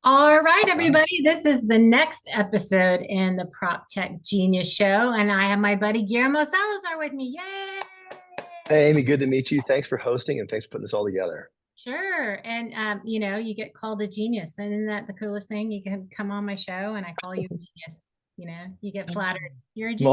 All right, Hi. everybody. This is the next episode in the Proptech Genius Show, and I have my buddy Guillermo Salazar with me. Yay! Hey, Amy, good to meet you. Thanks for hosting and thanks for putting this all together. Sure. And you get called a genius. And isn't that the coolest thing? You can come on my show and I call you a genius. You get flattered. You're a genius.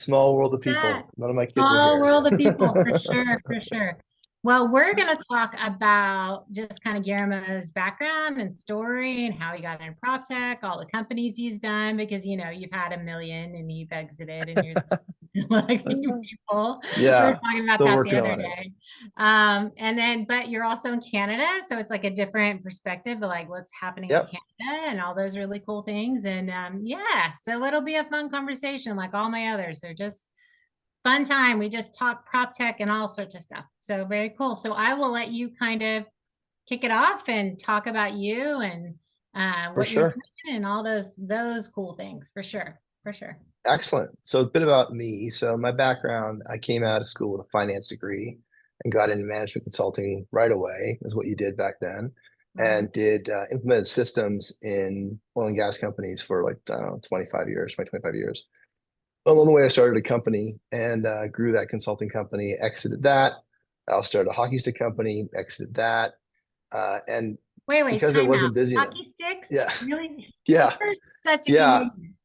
Small world of That people. None of my kids are small here. world of people, for sure, for sure. Well, we're going to talk about just kind of Guillermo's background and story and how he got into prop tech, all the companies he's done, because you've had a million and you've exited and you're like people. We were Yeah, talking about still that the working other on it. day. But you're also in Canada, so it's like a different perspective of like what's happening in Yep. Canada and all those really cool things. And yeah, so it'll be a fun conversation like all my others. They're just fun time. We just talk prop tech and all sorts of stuff. So very cool. So I will let you kind of kick it off and talk about you and For what you're sure. doing and all those cool things for sure. For sure. Excellent. So a bit about me. So my background, I came out of school with a finance degree and got into management consulting right away, is what you did back then, Mhm. and did implemented systems in oil and gas companies for like, I don't know, 25 years, 25 years. Along the way, I started a company and grew that consulting company, exited that. I started a hockey stick company, exited that. And Wait, because it time out. wasn't busy enough. Hockey sticks? Yeah. Really? Yeah. You're such a Yeah. Canadian.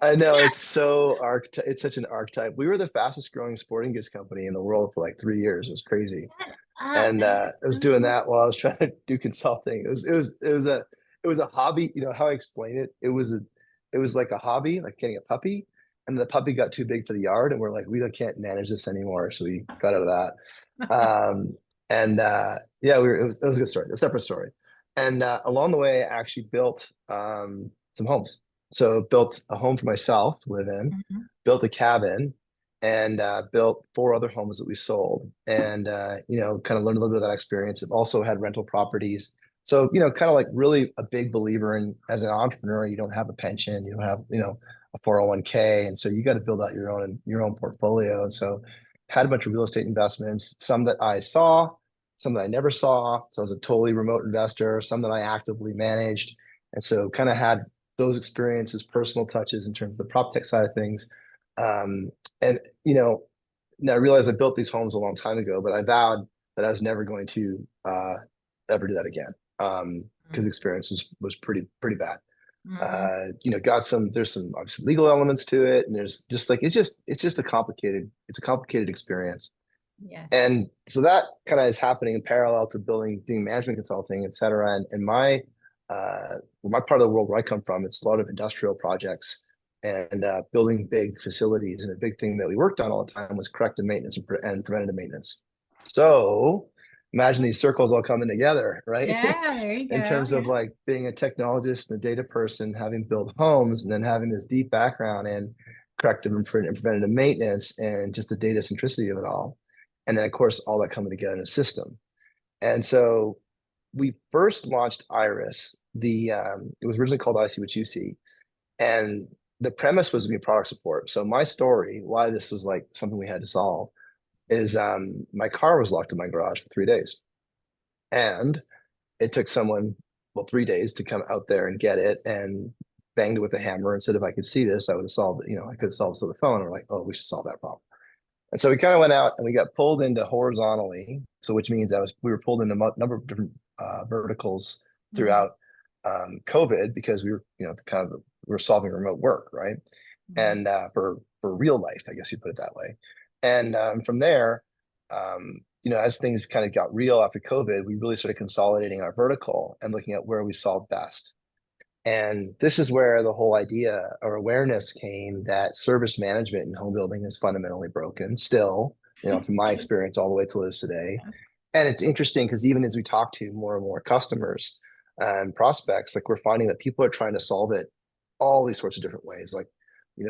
I know it's such an archetype. We were the fastest growing sporting goods company in the world for like 3 years. It was crazy. Shut up. And That is I was so doing cool. that while I was trying to do consulting. It was a hobby. You know how I explain it? It was like a hobby, like getting a puppy. And the puppy got too big for the yard, and we're like, can't manage this anymore. So we got out of that. And yeah, it was a good story, a separate story. And along the way, I actually built some homes. So built a home for myself to live in, Mhm. built a cabin, and built four other homes that we sold. And kind of learned a little bit of that experience. I've also had rental properties. So, kind of like really a big believer in as an entrepreneur, you don't have a pension, you don't have, a 401k. And so you got to build out your own portfolio. And so had a bunch of real estate investments, some that I saw, some that I never saw. So I was a totally remote investor, some that I actively managed. And so kind of had those experiences, personal touches in terms of the prop tech side of things. And now I realized I built these homes a long time ago, but I vowed that I was never going to ever do that again. Because the experience was pretty bad. Mhm. There's some obviously legal elements to it, and there's just like it's a complicated experience. Yes. And so that kind of is happening in parallel to doing management consulting, et cetera. And my part of the world where I come from, it's a lot of industrial projects and building big facilities. And a big thing that we worked on all the time was corrective maintenance and preventative maintenance. So imagine these circles all coming together, right? Yeah, there you In go. terms of Yeah. like being a technologist and a data person, having built homes, and then having this deep background in corrective and preventative maintenance and just the data centricity of it all. And then, of course, all that coming together in a system. And so we first launched Iris. It was originally called I See What You See, and the premise was to be product support. So my story, why this was like something we had to solve, is my car was locked in my garage for 3 days, and it took someone, well, 3 days to come out there and get it and banged it with a hammer and said if I could see this, I would have solved it. I could have solved it to the phone. And we're like, oh, we should solve that problem. And so we kind of went out and we got pulled into horizontally. So which means we were pulled into a number of different verticals Mhm. throughout COVID because we were solving remote work, right? Mhm. And for real life, I guess you put it that way. And from there, as things kind of got real after COVID, we really started consolidating our vertical and looking at where we solve best. And this is where the whole idea or awareness came that service management in home building is fundamentally broken still, from my experience all the way to this today. Yes. And it's interesting because even as we talk to more and more customers and prospects, like we're finding that people are trying to solve it all these sorts of different ways. Like,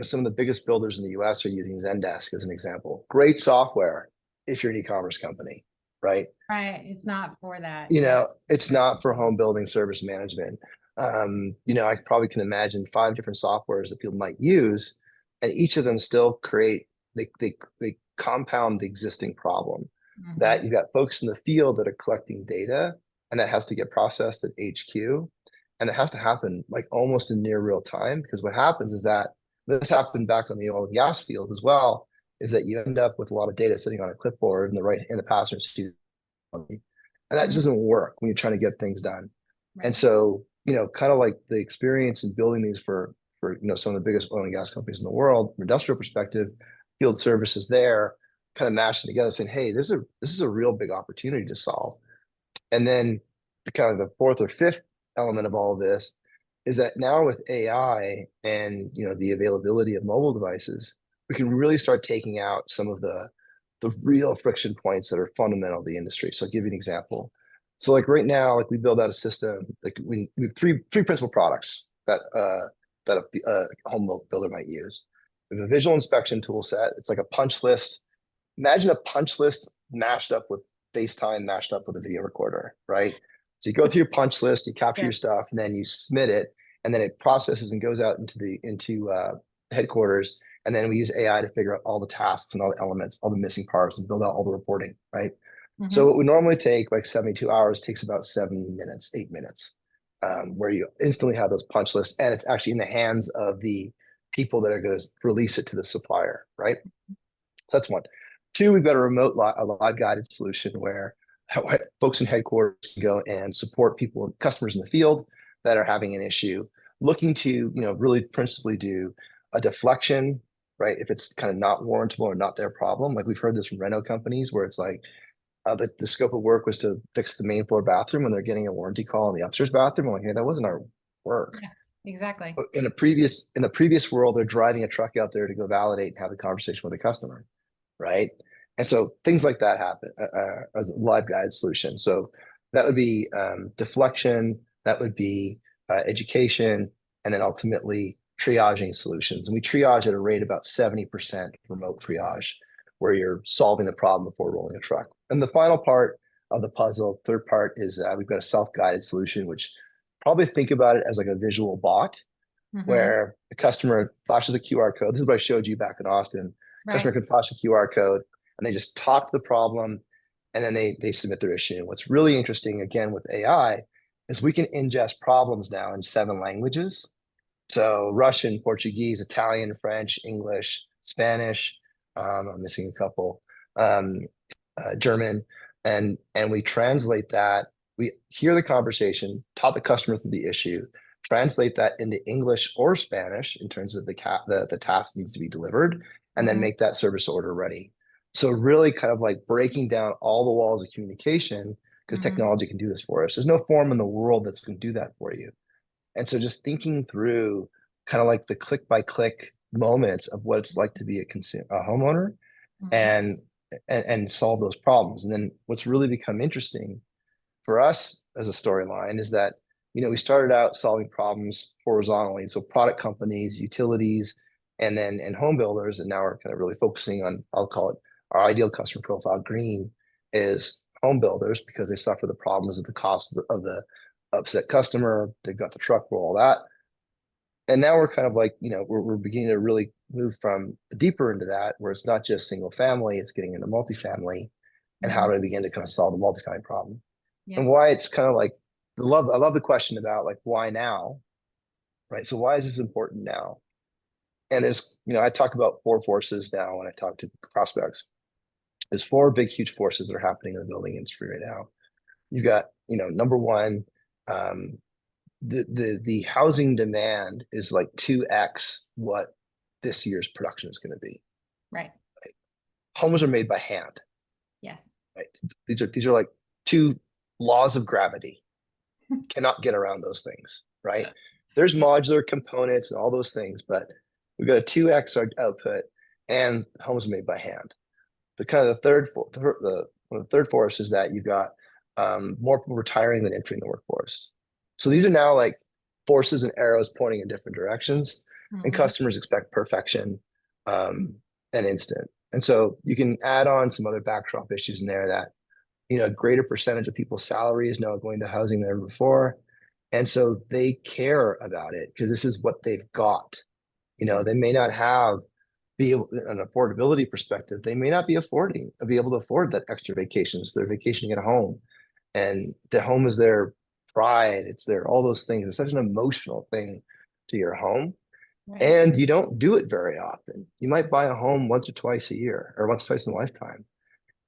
some of the biggest builders in the US are using Zendesk as an example. Great software if you're an e-commerce company, right? Right. It's not for that. Yeah. It's not for home building service management. I probably can imagine five different softwares that people might use, and each of them still they compound the existing problem. That Mhm. you've got folks in the field that are collecting data, and that has to get processed at HQ. And it has to happen like almost in near real time, because what happens is that this happened back on the oil and gas field as well, is that you end up with a lot of data sitting on a clipboard in the passenger seat. And that just Mhm. doesn't work when you're trying to get things done. And Right. so, kind of like the experience in building these for some of the biggest oil and gas companies in the world, from an industrial perspective, field services there, kind of mashing together, saying, hey, this is a real big opportunity to solve. And then the kind of the fourth or fifth element of all of this is that now with AI and the availability of mobile devices, we can really start taking out some of the real friction points that are fundamental to the industry. So I'll give you an example. So like right now, like we build out a system, like we have three principal products that a home builder might use. We have a visual inspection tool set. It's like a punch list. Imagine a punch list mashed up with FaceTime, mashed up with a video recorder, right? So you go through your punch list, you capture Yeah. your stuff, and then you submit it, and then it processes and goes out into headquarters, and then we use AI to figure out all the tasks and all the elements, all the missing parts, and build out all the reporting, right? So Hmm. what would normally take like 72 hours takes about 7 minutes, 8 minutes, where you instantly have those punch lists, and it's actually in the hands of the people that are going to release it to the supplier, right? So that's one. Two, we've got a live guided solution where folks in headquarters can go and support people, customers in the field that are having an issue, looking to, really principally do a deflection, right? If it's kind of not warrantable or not their problem. Like we've heard this from reno companies where it's like the scope of work was to fix the main floor bathroom and they're getting a warranty call on the upstairs bathroom. I'm like, hey, that wasn't our work. Yeah, exactly. In the previous world, they're driving a truck out there to go validate and have a conversation with a customer, right? And so things like that happen as a live guide solution. So that would be deflection, that would be education, and then ultimately triaging solutions. And we triage at a rate about 70% remote triage, where you're solving the problem before rolling a truck. And the final part of the puzzle, third part, is we've got a self-guided solution, which probably think about it as like a visual bot Hmm. where the customer flashes a QR code. This is what I showed you back in Austin. Customer Right. can flash a QR code and they just talk the problem and then they submit their issue. And what's really interesting, again, with AI is we can ingest problems now in 7 languages. So Russian, Portuguese, Italian, French, English, Spanish. I'm missing a couple. Um, German, and we translate that. We hear the conversation, talk the customer through the issue, translate that into English or Spanish in terms of the task needs to be delivered, and then Hmm. make that service order ready. So really kind of like breaking down all the walls of communication because Hmm. technology can do this for us. There's no form in the world that's going to do that for you. And so just thinking through kind of like the click by click moments of what it's like to be a homeowner Hmm. and and solve those problems. And then what's really become interesting for us as a storyline is that we started out solving problems horizontally, so product companies, utilities, and home builders, and now we're kind of really focusing on, I'll call it our ideal customer profile. Green is home builders because they suffer the problems of the cost of the upset customer. They've got the truck roll, all that. And now we're kind of like, we're beginning to really move from deeper into that, where it's not just single family, it's getting into multifamily, and how Hmm. do I begin to kind of solve the multifamily problem? Yeah. And why it's kind of like I love the question about like why now, right? So why is this important now? And I talk about four forces now when I talk to prospects. There's four big, huge forces that are happening in the building industry right now. You've got, number one, um, the housing demand is like 2x what this year's production is going to be. Right. Homes are made by hand, Yes. right? These are like two laws of gravity. Cannot get around those things, right? There's Yeah. modular components and all those things, but we've got a 2x output and homes are made by hand. The kind of the third force is that you've got more people retiring than entering the workforce. So these are now like forces and arrows pointing in different directions, and Hmm. customers expect perfection and instant. And so you can add on some other backdrop issues in there that a greater percentage of people's salary is now going to housing than ever before, and so they care about it because this is what they've got. They may not have be able an affordability perspective, they may not be able to afford that extra vacation. So they're vacationing at home and the home is their pride, it's their all those things. It's such an emotional thing to your home. Right. And you don't do it very often. You might buy a home once or twice a year or once or twice in a lifetime.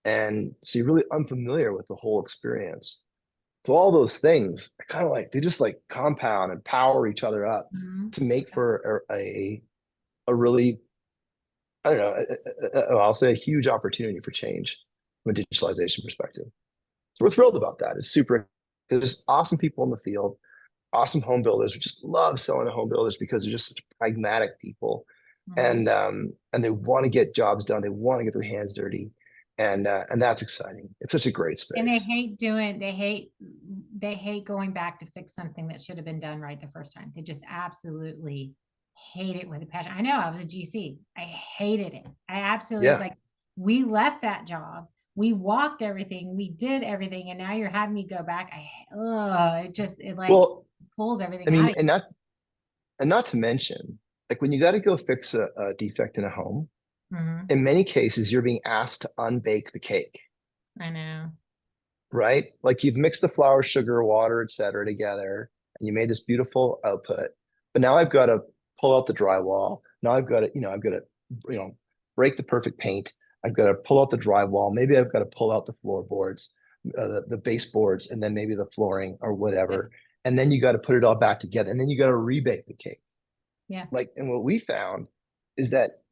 And so you're really unfamiliar with the whole experience. So all those things are kind of like they just like compound and power each other up Mhm. to make for a really, I don't know, I'll say a huge opportunity for change from a digitalization perspective. So we're thrilled about that. It's super. There's awesome people in the field, awesome home builders. We just love selling to home builders because they're just such pragmatic people, Mhm. and they want to get jobs done. They want to get their hands dirty, and that's exciting. It's such a great And they space. hate they hate going back to fix something that should have been done right the first time. They just absolutely hate it with a passion. I know I was a GC. I hated it. I absolutely was Yeah. like, we left that job. We walked everything. We did everything. And now you're having me go back. It just, it like Well, pulls I everything out mean, of and not to mention, like when you got to go fix a defect in a home, you. Hmm. in many cases, you're being asked to unbake the cake, I know. right? Like you've mixed the flour, sugar, water, et cetera, together, and you made this beautiful output. But now I've got to pull out the drywall. Now I've got to, you know, break the perfect paint. I've got to pull out the drywall. Maybe I've got to pull out the floorboards, the baseboards, and then maybe the flooring or Yeah. whatever. And then you got to put it all back together. And then you got to rebake the cake. Yeah. Like, and what we found is that,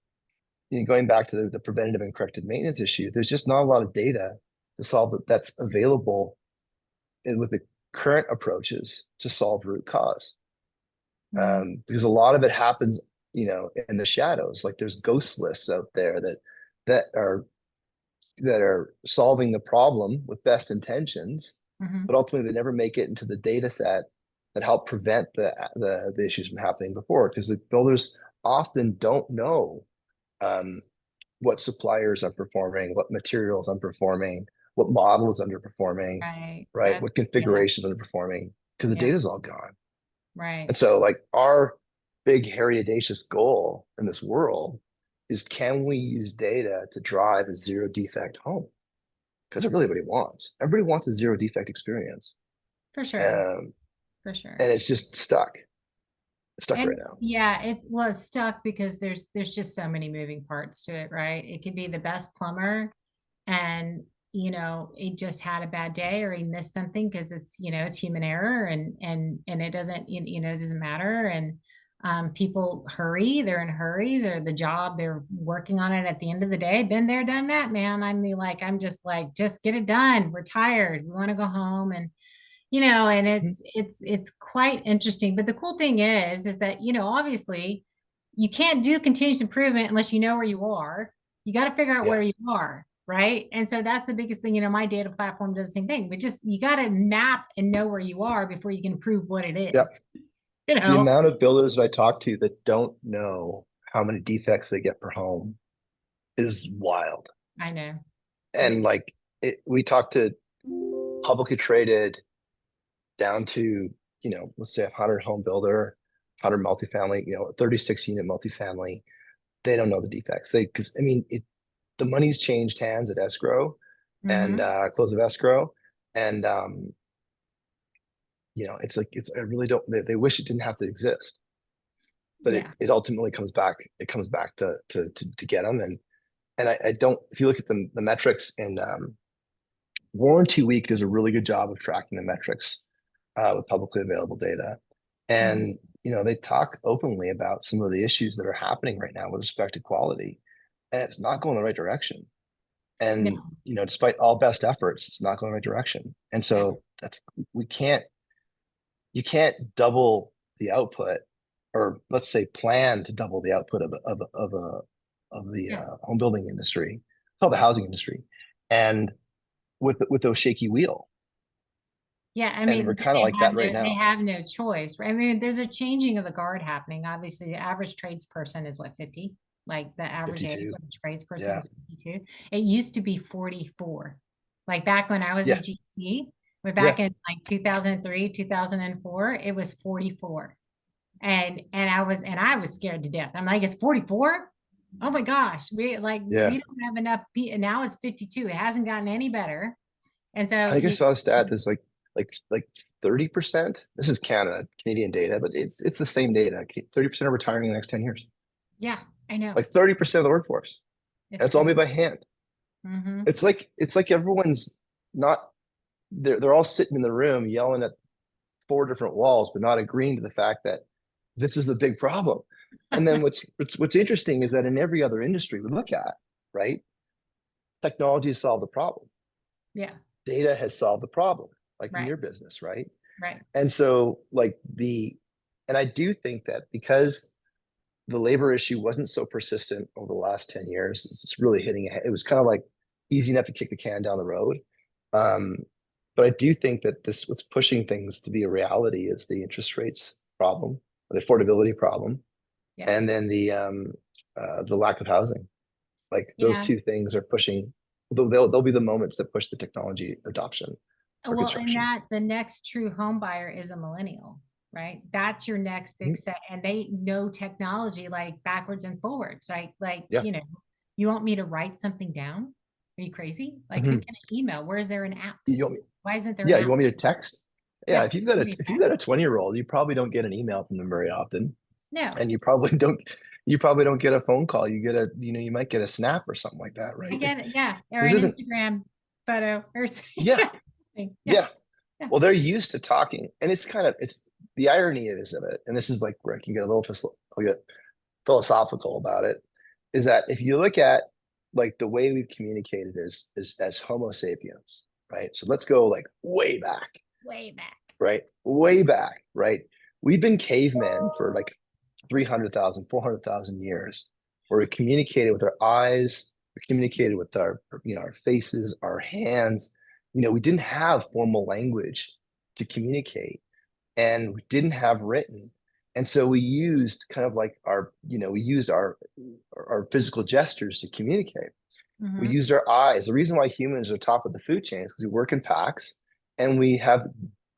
going back to the preventative and corrective maintenance issue, there's just not a lot of data to solve that's available with the current approaches to solve root cause. Mhm. Because a lot of it happens, in the shadows. Like there's ghost lists out there that are that are solving the problem with best intentions, Mhm. but ultimately they never make it into the data set that help prevent the issues from happening before. Because the builders often don't know um, what suppliers are performing, what materials underperforming, what model is underperforming, Right. right? What Yeah. configurations underperforming, because the Yeah. data's all gone. Right. And so, like, our big, hairy, audacious goal in this world is, can we use data to drive a zero defect home? Because that's really what he wants. Everybody wants a zero defect experience. For sure. Um, For sure. and it's just stuck. It's stuck right And now. yeah, it was stuck because there's just so many moving parts to it, right? It could be the best plumber and it just had a bad day or he missed something because it's human error and it doesn't it doesn't matter and people hurry, they're in hurries or the job they're working on it at the end of the day. Been there, done that, man. I'm just like, just get it done. We're tired. We want to go home and Mhm. it's quite interesting. But the cool thing is that obviously you can't do continuous improvement unless you know where you are. You got to figure out Yeah. where you are, right? And so that's the biggest thing. My data platform does the same thing, but just you got to map and know where you are before you can prove what it Yeah. is. The amount of builders that I talk to that don't know how many defects they get per home is wild. I know. And like we talk to publicly traded down to, let's say 100 home builder, 100 multifamily, 36 unit multifamily. They don't know the defects. Because I mean, the money's changed hands at escrow and Hmm. close of escrow. And, it's like, I really don't, they wish it didn't have to exist, but Yeah. it ultimately comes back to get them. And I don't, if you look at the metrics in Warranty Week does a really good job of tracking the metrics with publicly available data. Mhm. And, they talk openly about some of the issues that are happening right now with respect to quality, and it's not going the right direction. No. And, despite all best efforts, it's not going the right direction. And Yeah. so we can't, you can't double the output, or let's say plan to double the output of the Yeah. home building industry, of the housing industry, and with those shaky wheel. Yeah, I And we're mean, kind of like that right they now. have no choice, right? I mean, there's a changing of the guard happening. Obviously, the average tradesperson is what, 50? Like the average age 52. of a tradesperson Yeah. is 52. It used to be 44. Like back when I was a Yeah. GC, but back Yeah. in like 2003, 2004, it was 44. And I was scared to death. I'm like, it's 44? Oh my gosh. We Yeah. don't have enough. Now it's 52. It hasn't gotten any better. And I so think I saw a stat that's like like 30%. This is Canada, Canadian data, but it's the same data. 30% are retiring in the next 10 years. Yeah, I know. Like 30% of the workforce. And It's it's all made crazy. by hand. Hmm. It's like everyone's not they're all sitting in the room yelling at four different walls, but not agreeing to the fact that this is the big problem. And then what's interesting is that in every other industry we look at, right, technology has solved the problem. Yeah, Data has solved the problem, like in right, your business, right? right. And so and I do think that because the labor issue wasn't so persistent over the last 10 years, it's really hitting it was kind of like easy enough to kick the can down the road. Um, but I do think that what's pushing things to be a reality is the interest rates problem, the affordability problem, Yeah, and then the lack of housing. Like those yeah. two things are pushing. They'll be the moments that push the technology adoption for Well, and construction. that the next true home buyer is a millennial, right? That's your next big Mhm. set, and they know technology like backwards and forwards, right? Like, Yeah. you want me to write something down? Are you crazy? Like, who Mhm. can email? Where is there an app? You want me, Why isn't there an yeah, you app? want me to text? Yeah, Yeah, if you've got a 20-year-old, you probably don't get an email from them very often. no, And you probably don't get a phone call. You might get a snap or something like that, I right? get it. Yeah, or This an isn't, Instagram photo or something. yeah, Yeah, yeah. yeah. Well, they're used to talking, and it's the irony is of it, and this is like where I can get a little I'll get philosophical about it, is that if you look at like the way we've communicated as Homo sapiens, right? So let's go like Way back. way back, right? We've been cavemen for like 300,000, 400,000 years, where we communicated with our eyes, we communicated with our faces, our hands. We didn't have formal language to communicate, and we didn't have written. And so we used kind of like we used our physical gestures to communicate. We Hmm. used our eyes. The reason why humans are top of the food chain is because we work in packs and we have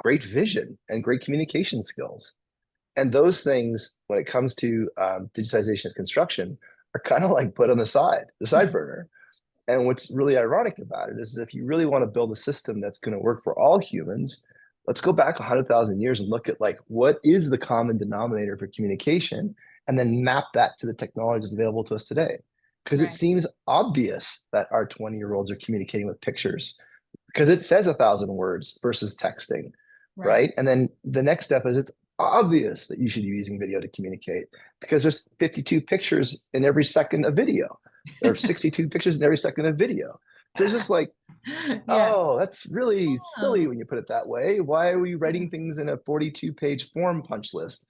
great vision and great communication skills. And those things, when it comes to digitization of construction, are kind of like put on the side burner. And what's really ironic about it is that if you really want to build a system that's going to work for all humans, let's go back 100,000 years and look at like what is the common denominator for communication, and then map that to the technologies available to us today. Because it Right, seems obvious that our 20-year-olds are communicating with pictures because it says 1,000 words versus texting, right. right? And then the next step is it's obvious that you should be using video to communicate because there's 52 pictures in every second of video. There are 62 pictures in every second of video. So it's just like, Yeah. oh, that's really silly Oh, when you put it that way. Why are we yeah. writing things in a 42-page form punch list?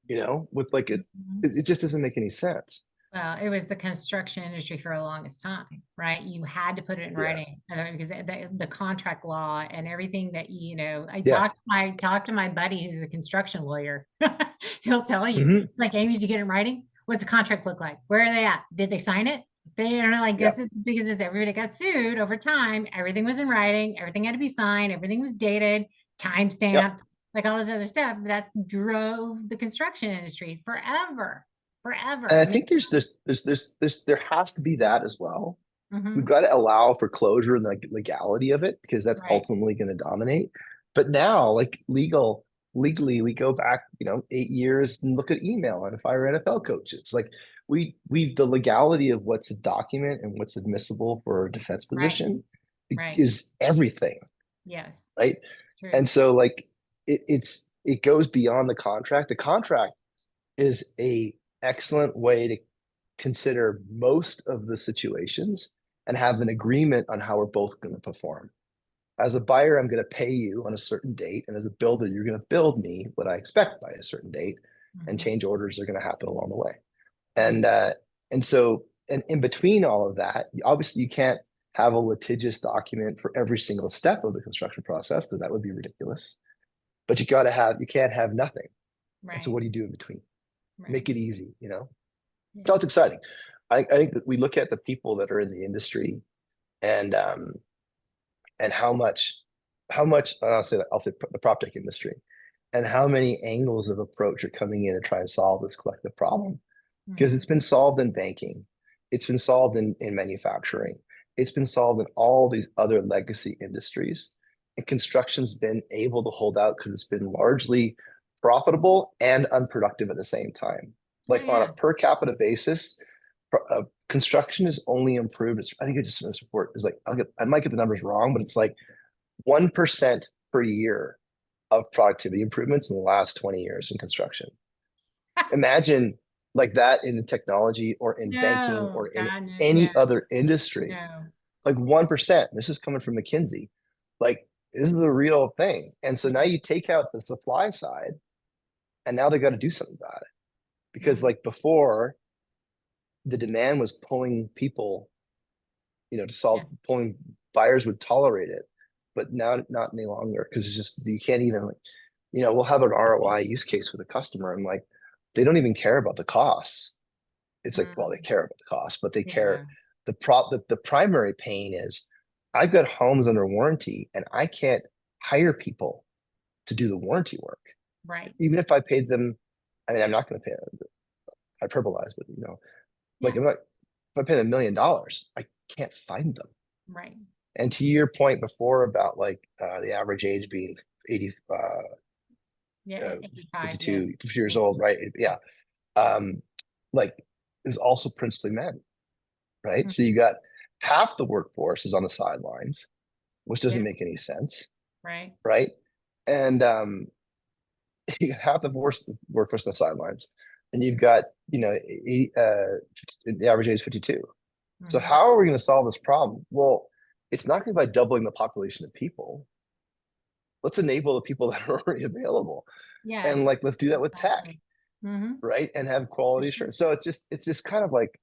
With like Mhm. it just doesn't make any sense. Well, it was the construction industry for the longest time, right? You had to put it in Yeah. writing because the contract law and everything that I Yeah. talked to my buddy who's a construction lawyer. He'll tell you, Hmm. like, Amy, did you get it in writing? What's the contract look like? Where are they at? Did they sign it? They don't know, like Yeah. this is because as everybody got sued over time, everything was in writing, everything had to be signed, everything was dated, time Yep. stamped, like all this other stuff. That drove the construction industry forever, And forever. I I mean, think there has to be that as well. We've mhm. got to allow for closure and the legality of it because that's Right. ultimately going to dominate. But now, like legally, we go back, 8 years and look at email and fire NFL coaches. Like we've the legality of what's a document and what's admissible for a defense Right. position Right. is everything, Yes. right? It's true. And so like it goes beyond the contract. The contract is a excellent way to consider most of the situations and have an agreement on how we're both going to perform. As a buyer, I'm going to pay you on a certain date, and as a builder, you're going to build me what I expect by a certain date, and Mhm. change orders are going to happen along the way. Right. And in between all of that, obviously you can't have a litigious document for every single step of the construction process because that would be ridiculous. But you can't have nothing. And so Right. what do you do in between? Right. Make it easy. Yeah. No, it's exciting. I think that we look at the people that are in the industry and how much I'll say the Proptech industry and how many angles of approach are coming in to try and solve this collective problem because it's Mhm. been solved in banking, it's been solved in manufacturing, it's been solved in all these other legacy industries, and construction's been able to hold out because it's been largely profitable and unproductive at the same time. Oh Like on a yeah. per capita basis, construction is only improved. I think it's just in this report is like I might get the numbers wrong, but it's like 1% per year of productivity improvements in the last 20 years in construction. Imagine like that in technology or in banking No, or in God, no, no, any other industry. no. Like 1%. This is coming from McKinsey. Like this is a real thing. And so now Yeah, you take out the supply side and now they got to do something about it. Because yeah, like before, the demand was pulling people, to yeah, solve pulling buyers would tolerate it, but now not any longer because it's just you can't even like, we'll have an ROI use case with a customer and like they don't even care about the costs. It's like, well, they mm, care about the cost, but they care yeah, the primary pain is I've got homes under warranty and I can't hire people to do the warranty work. right. Even if I paid them, I mean, I'm not going to pay them, hyperbolize, but like Yeah, if I pay them $1 million, I can't find them. right. And to your point before about like the average age being 80, Yeah, 85, yes. 52 years Yeah, old, right? Yeah. Um, like is also principally men, right? mm, So you got half the workforce is on the sidelines, which yeah, doesn't make any sense, right. right? And you got half the workforce on the sidelines, and you've got the average age is 52. So Hmm. how are we going to solve this problem? Well, it's not going to be by doubling the population of people. Let's enable the people that are already available, and Yes, like let's do that with tech, exactly. Mm-hmm. right? And have For quality sure. assurance. So it's just kind of like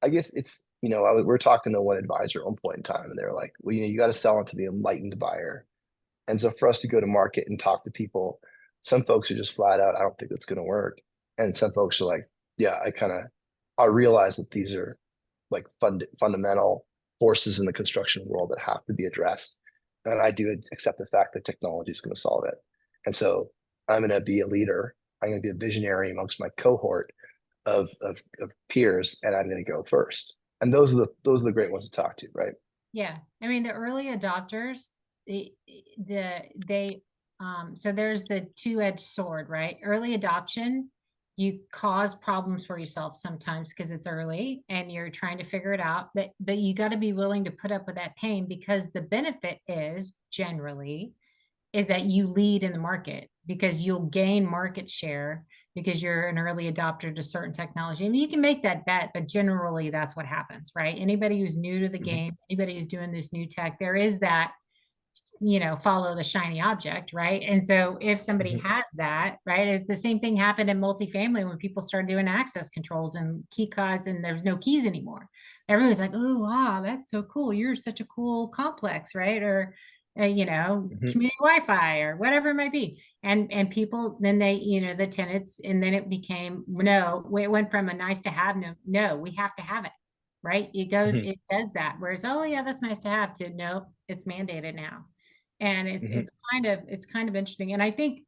I guess it's we're talking to one advisor at one point in time, and they're like, well, you got to sell into the enlightened buyer. And so for us to go to market and talk to people, some folks are just flat out, I don't think that's going to work. And some folks are like, yeah, I realize that these are like fundamental forces in the construction world that have to be addressed. And I do accept the fact that technology is going to solve it. And so I'm going to be a leader. I'm going to be a visionary amongst my cohort of peers, and I'm going to go first. And those are the great ones to talk to, right? Yeah. I mean, the early adopters, they, so there's the two-edged sword, right? Early adoption, you cause problems for yourself sometimes because it's early and you're trying to figure it out, but you got to be willing to put up with that pain because the benefit is generally is that you lead in the market because you'll gain market share because you're an early adopter to certain technology. I mean, you can make that bet, but generally that's what happens, right? Anybody who's new to the Mm-hmm. game, anybody who's doing this new tech, there is that, follow the shiny object, right? And so if somebody Mm-hmm. has that, right, the same thing happened in multifamily when people started doing access controls and key cards and there's no keys anymore. Everyone's like, oh, wow, that's so cool. You're such a cool complex, right? Or, Mm-hmm. community Wi-Fi or whatever it might be. And people, then they, the tenants, and then it became, no, it went from a nice to have, no, we have to have it, right? Mm-hmm. It does that. Whereas, oh yeah, that's nice to have to no, it's mandated now. And Mm-hmm. it's kind of interesting. And I think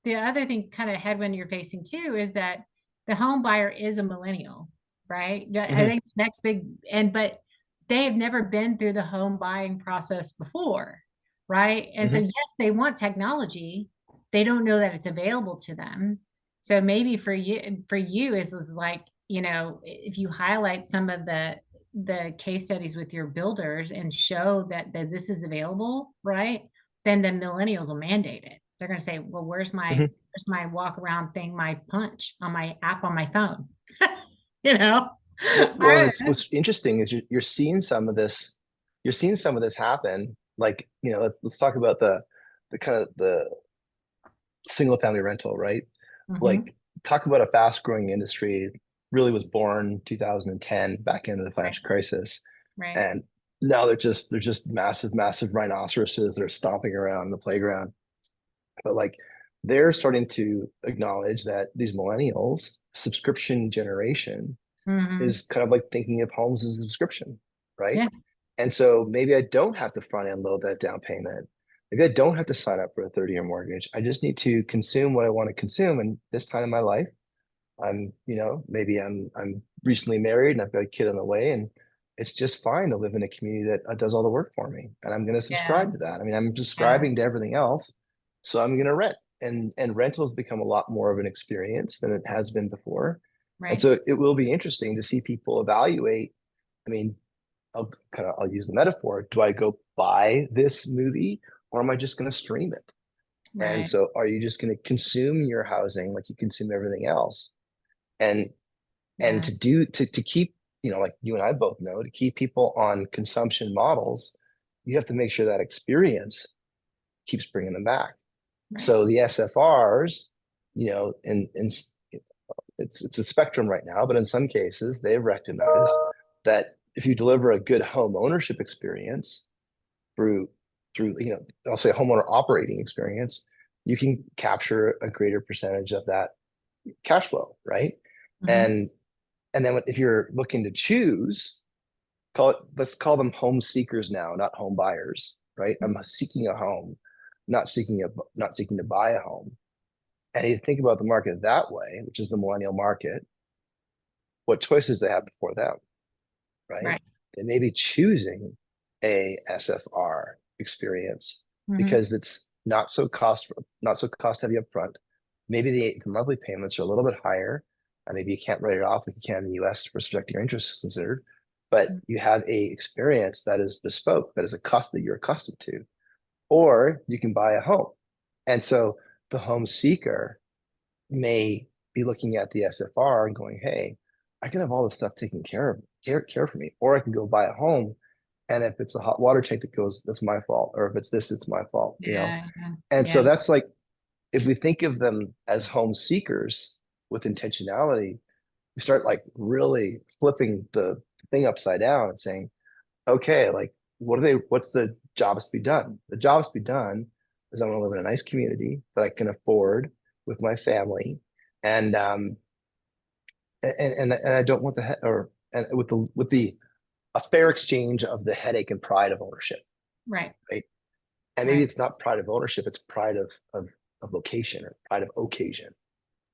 the other thing kind of headwind you're facing too is that the home buyer is a millennial, right? I Mm-hmm. think next big but they have never been through the home buying process before, right? And so Mm-hmm. yes, they want technology. They don't know that it's available to them. So maybe for you is like, if you highlight some of the case studies with your builders and show that this is available, right? Then the millennials will mandate it. They're going to say, well, Mm-hmm. where's my walk around thing, my punch on my app on my phone? you know, Well, and I, it's what's interesting is you're seeing some of this, happen. Like, let's talk about the kind of the single family rental, right? Mhm. Like, talk about a fast growing industry. Really was born 2010, back into the Right, financial crisis, right. and now they're just massive rhinoceroses. They're stomping around the playground, but like they're starting to acknowledge that these millennials, subscription generation, Hmm. is kind of like thinking of homes as a subscription, right? Yeah, And so maybe I don't have to front end load that down payment. Maybe I don't have to sign up for a 30-year mortgage. I just need to consume what I want to consume. And this time in my life, maybe I'm recently married and I've got a kid on the way, and it's just fine to live in a community that does all the work for me. And I'm going to Yeah. subscribe to that. I mean, I'm Yeah. subscribing to everything else. So I'm going to rent. And rentals become a lot more of an experience than it has been before. And Right. so it will be interesting to see people evaluate. I mean, I'll use the metaphor. Do I go buy this movie or am I just going to stream it? And Right. so are you just going to consume your housing like you consume everything else? And Yeah. to keep, like you and I both know, to keep people on consumption models, you have to make sure that experience keeps bringing them back. Right. So the SFRs, and it's a spectrum right now, but in some cases they've recognized that if you deliver a good home ownership experience through I'll say a homeowner operating experience, you can capture a greater percentage of that cash flow, right? Hmm. And then if you're looking to choose, let's call them home seekers now, not home buyers, right? I'm seeking a home, not seeking to buy a home. And you think about the market that way, which is the millennial market, what choices they have before them, right? Right. They may be choosing a SFR experience Hmm. because it's not so cost heavy up front. Maybe the monthly payments are a little bit higher, and maybe you can't write it off like you can in the US for subject your interest is considered, but you have a experience that is bespoke, that is a cost that you're accustomed to, or you can buy a home. And so the home seeker may be looking at the SFR and going, hey, I can have all this stuff taken care for me, or I can go buy a home. And if it's a hot water tank that goes, that's my fault. Or if it's this, it's my fault. Yeah. Yeah. And so Yeah. that's like, if we think of them as home seekers with intentionality, we start like really flipping the thing upside down and saying, okay, like what's the jobs to be done? The jobs to be done is I want to live in a nice community that I can afford with my family. And and I don't want or and with the a fair exchange of the headache and pride of ownership, Right. right? And maybe Right. it's not pride of ownership, it's pride of location or pride of occasion.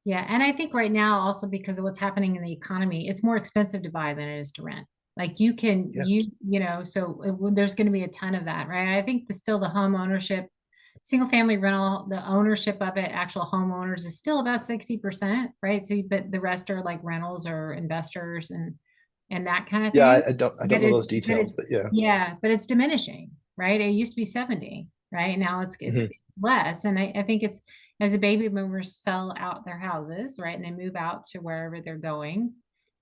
Yeah. And I think right now, also because of what's happening in the economy, it's more expensive to buy than it is to rent. Like you can, Yeah. so there's going to be a ton of that, right? I think still the home ownership, single family rental, the ownership of it, actual homeowners is still about 60%, right? So, but the rest are like rentals or investors and that kind of Yeah, thing. I don't But know it's, those but details, it, but yeah. yeah, but it's diminishing, right? It used to be 70, right? Now it's Mhm. less. And I think it's as the baby boomers sell out their houses, right? And they move out to wherever they're going.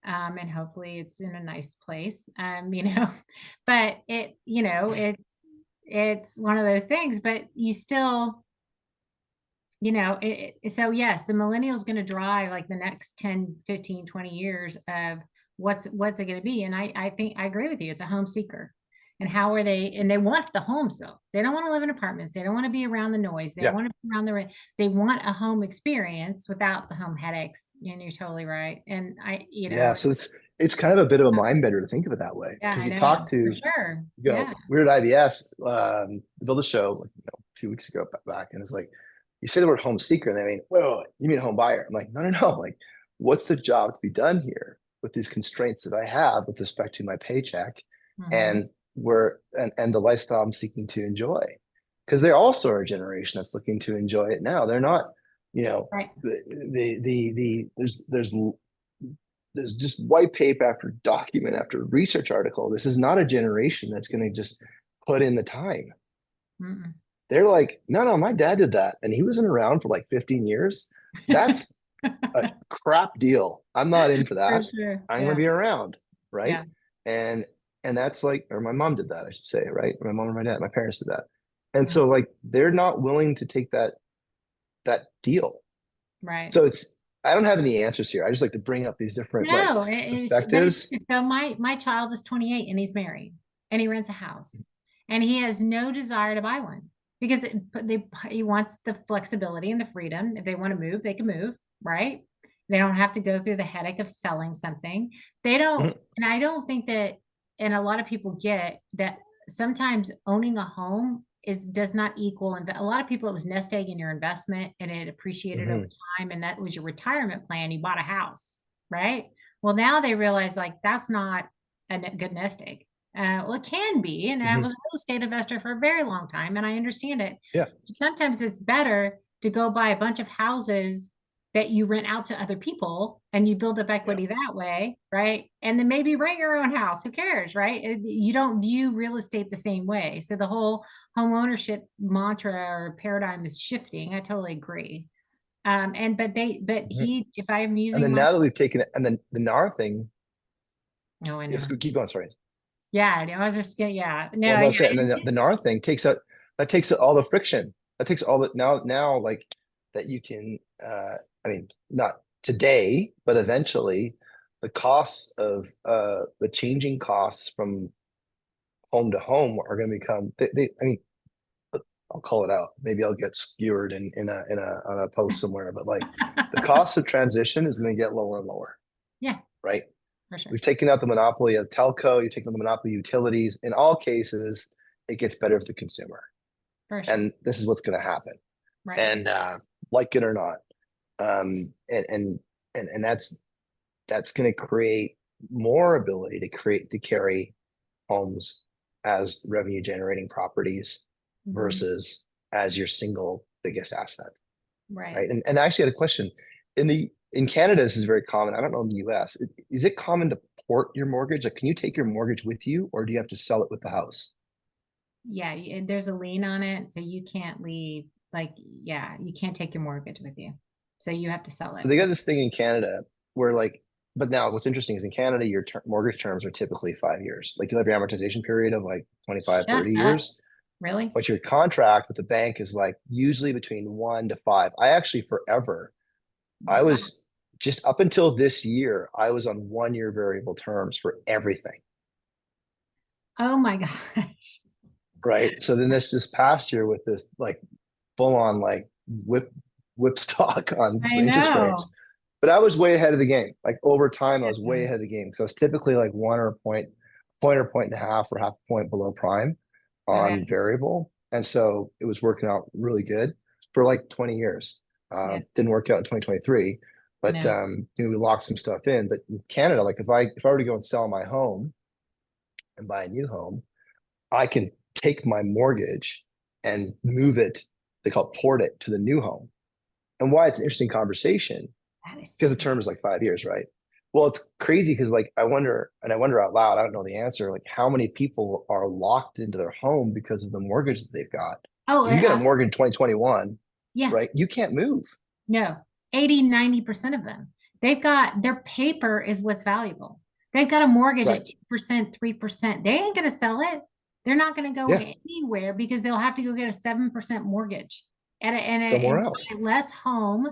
And hopefully it's in a nice place. But it's one of those things, but you still, so yes, the millennials going to drive like the next 10, 15, 20 years of what's it going to be. And I think I agree with you. It's a home seeker. And how are they? And they want the home. So they don't want to live in apartments. They don't want to be around the noise. They don't Yeah. want to be around they want a home experience without the home headaches. And you're totally right. And Yeah. So it's kind of a bit of a mind bender to think of it that way. yeah, Because I you know talk for to sure. you Yeah. go, we were at IBS, build a show like, a few weeks ago back, and it's like, you say the word home seeker, and I mean, whoa, you mean home buyer? I'm like, no, no, no. Like, what's the job to be done here with these constraints that I have with respect to my paycheck Hmm. and and the lifestyle I'm seeking to enjoy? Because they're also a generation that's looking to enjoy it now. They're not, you know, Right. there's just white paper after document after research article. This is not a generation that's going to just put in the time. Mm-mm. They're like, no, no, my dad did that, and he wasn't around for like 15 years. That's a crap deal. I'm not in for For that. sure. I'm going to Yeah. be around, right? Yeah. And that's like, or my mom did that, I should say, right? My mom or my dad, my parents did that, and Yeah. so like they're not willing to take that deal. Right. So I don't have any answers here. I just like to bring up these different like No, but it's perspectives. so my child is 28 and he's married and he rents a house and he has no desire to buy one because he wants the flexibility and the freedom. If they want to move, they can move, right? They don't have to go through the headache of selling something. They don't, Mhm, and I don't think that, and a lot of people get that sometimes owning a home does not equal, and a lot of people, it was nest egg in your investment and it appreciated over mhm. time, and that was your retirement plan. You bought a house, right? Well, now they realize like that's not a good nest egg. Well, it can be, and I was a real estate investor for a very long time, and I understand it. Yeah. Sometimes it's better to go buy a bunch of houses that you rent out to other people and you build up Yeah. equity that way, right? And then maybe rent your own house. Who cares, right? You don't view real estate the same way. So the whole home ownership mantra or paradigm is shifting. I totally agree. But Mhm. if I'm And using then my, now that we've taken it, and then the NAR thing, no, I yes, know. keep going, sorry. Yeah, I know. I was just gonna, yeah, Well, no, no, yeah. say, and then the NAR thing takes out, that takes out all the friction. That takes all the, now like that you can, I mean, not today, but eventually the costs of the changing costs from home to home are going to become, I mean, I'll call it out. Maybe I'll get skewered in a on a post somewhere, but like the cost of transition is going to get lower and lower, Yeah, right? for sure. We've taken out the monopoly of telco, you've taken out the monopoly of utilities. In all cases, it gets better for the consumer. For sure. And this is what's going to happen. Right. And like it or not, and that's going to create more ability to carry homes as revenue generating properties Mhm. versus as your single biggest asset, Right. right? And I actually had a question. In Canada, this is very common. I don't know in the US. Is it common to port your mortgage? Like, can you take your mortgage with you, or do you have to sell it with the house? Yeah, there's a lien on it, so you can't leave. Like, yeah, you can't take your mortgage with you, so you have to sell So it. they got this thing in Canada where like, but now what's interesting is in Canada, your mortgage terms are typically 5 years. Like you'll have your amortization period of like 25, Shut 30 up. years. Really? But your contract with the bank is like usually between 1 to 5. I actually forever, I Wow. was just up until this year, I was on 1 year variable terms for everything. Oh my gosh. Right. So then this past year with this like full on like whip stock on I interest rates. know. But I was way ahead of the game. Like over time, I was way Yeah. ahead of the game because I was typically like point or point and a half or half a point below prime on Okay. variable. And so it was working out really good for like 20 years. Yeah. Didn't work out in 2023, but No. we locked some stuff in. But in Canada, like if I were to go and sell my home and buy a new home, I can take my mortgage and move it, they call it port it to the new home. And why it's an interesting conversation, That is because the crazy. term is like 5 years, right? Well, it's crazy because like I wonder out loud, I don't know the answer, like how many people are locked into their home because of the mortgage that they've got. Oh, If you get a mortgage in 2021, yeah. right, you can't move. No, 80, 90% of them. They've got their paper is what's valuable. They've got a mortgage Right. at 2%, 3%. They ain't going to sell it. They're not going to go Yeah. anywhere because they'll have to go get a 7% mortgage Somewhere and else. buy less home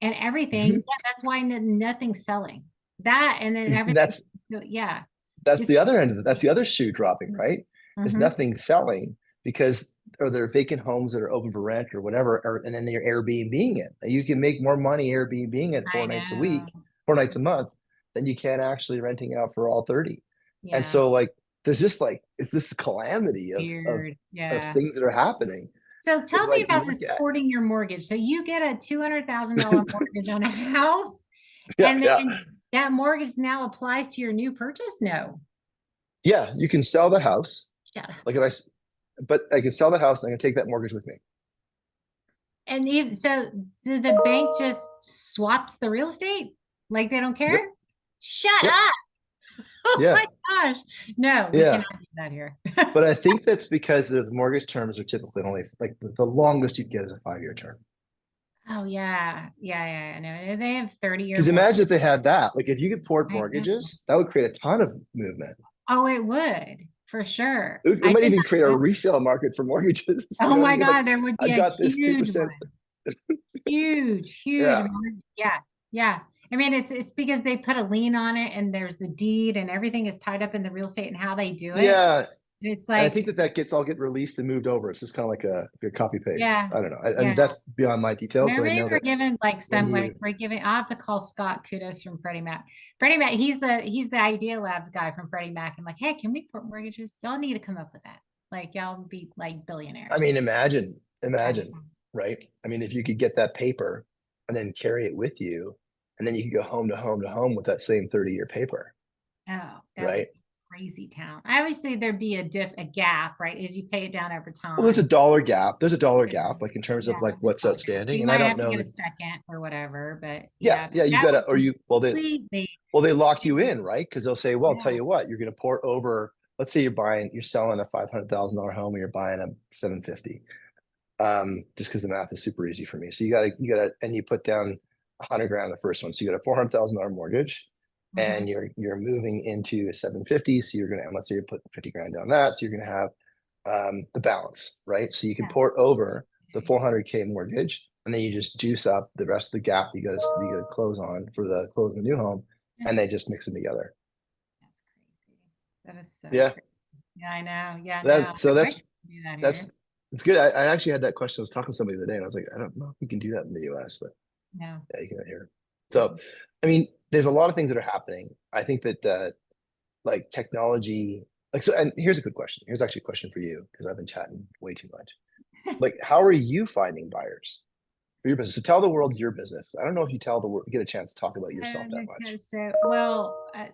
and everything. Mhm. Yeah, that's why nothing's selling. That and then And everything. Yeah. that's It's, the other end of it. That's the other shoe dropping, right? Is mm-hmm. nothing selling because or there are vacant homes that are open for rent or whatever, and then you're Airbnb it. You can make more money Airbnb it I 4 nights a know. week, 4 nights a month, than you can actually renting out for all 30. And Yeah. so like there's just like it's this calamity Weird. of Yeah. things that are happening. So Because tell me like you about this look at porting your mortgage. So you get a $200,000 mortgage on a house, yeah, and yeah. then that mortgage now applies to your new purchase? No. Yeah, you can sell the house. Shut up. Like but I can sell the house and I can take that mortgage with me. And even, so the bank just swaps the real estate? Like they don't Yep. care? Shut Yep. up. Oh Yeah. my gosh. No, we Yeah. cannot do that here. But I think that's because the mortgage terms are typically only like the longest you'd get is a 5 year term. Oh yeah. Yeah, yeah, I know. They have 30-year Because mortgage. imagine if they had that. Like if you could port I know. mortgages, that would create a ton of movement. Oh, it would, for sure. It I might did even create a not know. resale market for mortgages. Oh my You're like, God, there would be I've a got this huge 2%. one. Huge, huge. Yeah. Yeah, yeah. I mean, it's because they put a lien on it and there's the deed and everything is tied up in the real estate and how they do it. Yeah. It's And I like, think that get released and moved over. It's just kind of like a copy paste. yeah, I don't know. yeah. That's beyond my details, but I Maybe know we're that giving like when some like you, we're giving. I'll have to call Scott Kudos from Freddie Mac. Freddie Mac, he's the Idea Labs guy from Freddie Mac. I'm like, hey, can we put mortgages? Y'all need to come up with that. Like y'all be like I billionaires. mean, I imagine, know. right? I mean, if you could get that paper and then carry it with you, and then you could go home to home to home with that same 30-year paper, Oh, that would right? be crazy town. Obviously, there'd be a gap, right? As you pay it down over Well, there's a time. dollar gap. There's a dollar Yeah, gap, like in terms of yeah, like there's what's dollar gap. outstanding. You And I might don't have to know get a that. second or whatever, but Yeah, yeah, yeah, you that would gotta, or you, completely well, they lock you change. in, right? Because they'll say, well, I'll tell Yeah. you what, you're gonna port over. Let's say you're selling a $500,000 home, and you're buying a 750. Just because the math is super easy for me. So and you put down 100 grand the first one. So you got a $400,000 mortgage, Hmm. and you're moving into a 750. So and let's say you're putting 50 grand down that. So you're gonna have the balance, right? So you can Yeah. port over the 400K mortgage, and then you just juice up the rest of the gap you got to close on for the close of the new home, Yeah. and they just mix them together. That's crazy. That is so Yeah, crazy. Yeah, I know. Yeah, no. that so I wish that's we could do that that's here. it's good. I actually had that question. I was talking to somebody the other day, and I was like, I don't know if we can do that in the U.S., but No. yeah, you can here. So, I mean, there's a lot of things that are happening. I think that like technology, like so. And here's a good question. Here's actually a question for you because I've been chatting way too much. Like, how are you finding buyers for your business? So tell the world your business. I don't know if you tell the world, get a chance to talk about yourself that much.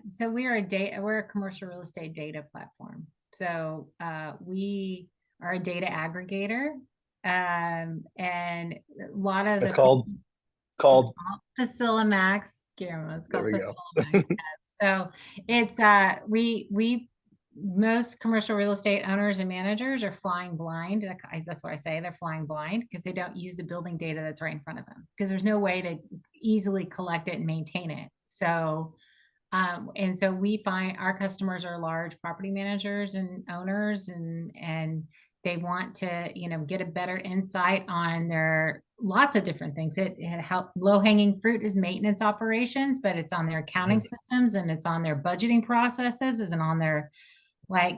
So we're a commercial real estate data platform. So we are a data aggregator, and a lot of It's the called. Facilimax, Guillermo. It's There called we go. Facilimax. So it's we most commercial real estate owners and managers are flying blind. That's what I say. They're flying blind because they don't use the building data that's right in front of them because there's no way to easily collect it and maintain it. And so we find our customers are large property managers and owners, and they want to, get a better insight on their lots of different things. It help low hanging fruit is maintenance operations, but it's on their accounting Mhm. systems and it's on their budgeting processes and on their like,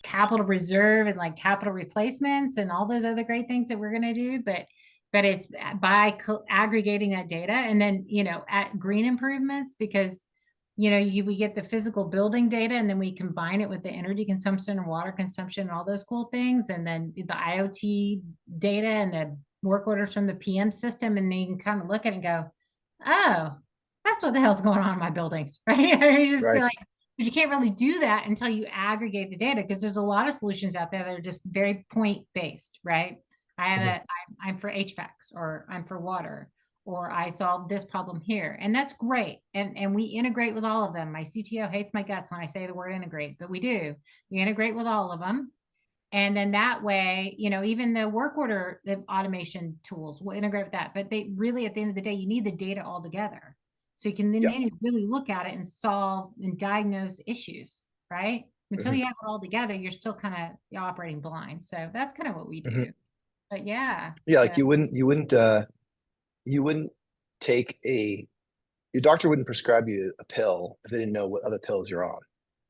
capital reserve and like capital replacements and all those other great things that we're going to do. But it's by aggregating that data and then, at green improvements because we get the physical building data and then we combine it with the energy consumption and water consumption and all those cool things and then the IoT data and the work orders from the PM system and then you can kind of look at it and go, oh, that's what the hell's going on in my buildings, right? You just Right. like, but you can't really do that until you aggregate the data because there's a lot of solutions out there that are just very point based, right? Mhm. I'm for HVACs or I'm for water or I solved this problem here. And that's great. And we integrate with all of them. My CTO hates my guts when I say the word integrate, but we do. We integrate with all of them. And then that way, even the work order, the automation tools will integrate with that. But they really, at the end of the day, you need the data all together. So you can then Yeah. really look at it and solve and diagnose issues, right? Until Mhm. you have it all together, you're still kind of operating blind. So that's kind of what we do. Mhm. But yeah, Yeah, like so you wouldn't take your doctor wouldn't prescribe you a pill if they didn't know what other pills you're on,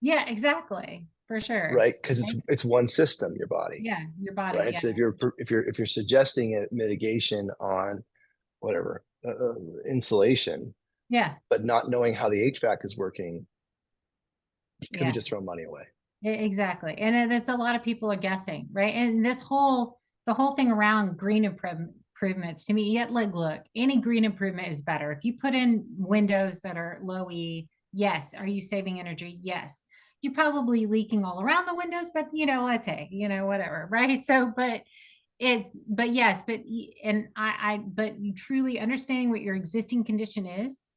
yeah, exactly. For sure. right? Because it's Right? it's one system, your body, Yeah, your body. right? Yeah. So if you're suggesting a mitigation on whatever insulation, Yeah. but not knowing how the HVAC is working, you could be Yeah. just throwing money away. Exactly. And it's a lot of people are guessing, right? And the whole thing around green improvements to me, yet like, look, any green improvement is better. If you put in windows that are low E, yes. Are you saving energy? Yes. You're probably leaking all around the windows, but let's say, whatever, right? So, but yes, but you truly understanding what your existing condition is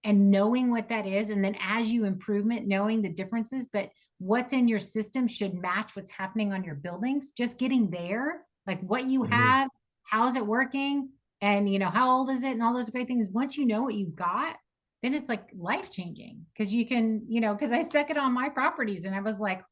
and knowing what that is and then as you improvement knowing the differences but what's in your system should match what's happening on your buildings just getting there like what you Mhm. have how's it working and how old is it and all those great things once you know what you've got then it's like life changing because you can because I stuck it on my properties and I was like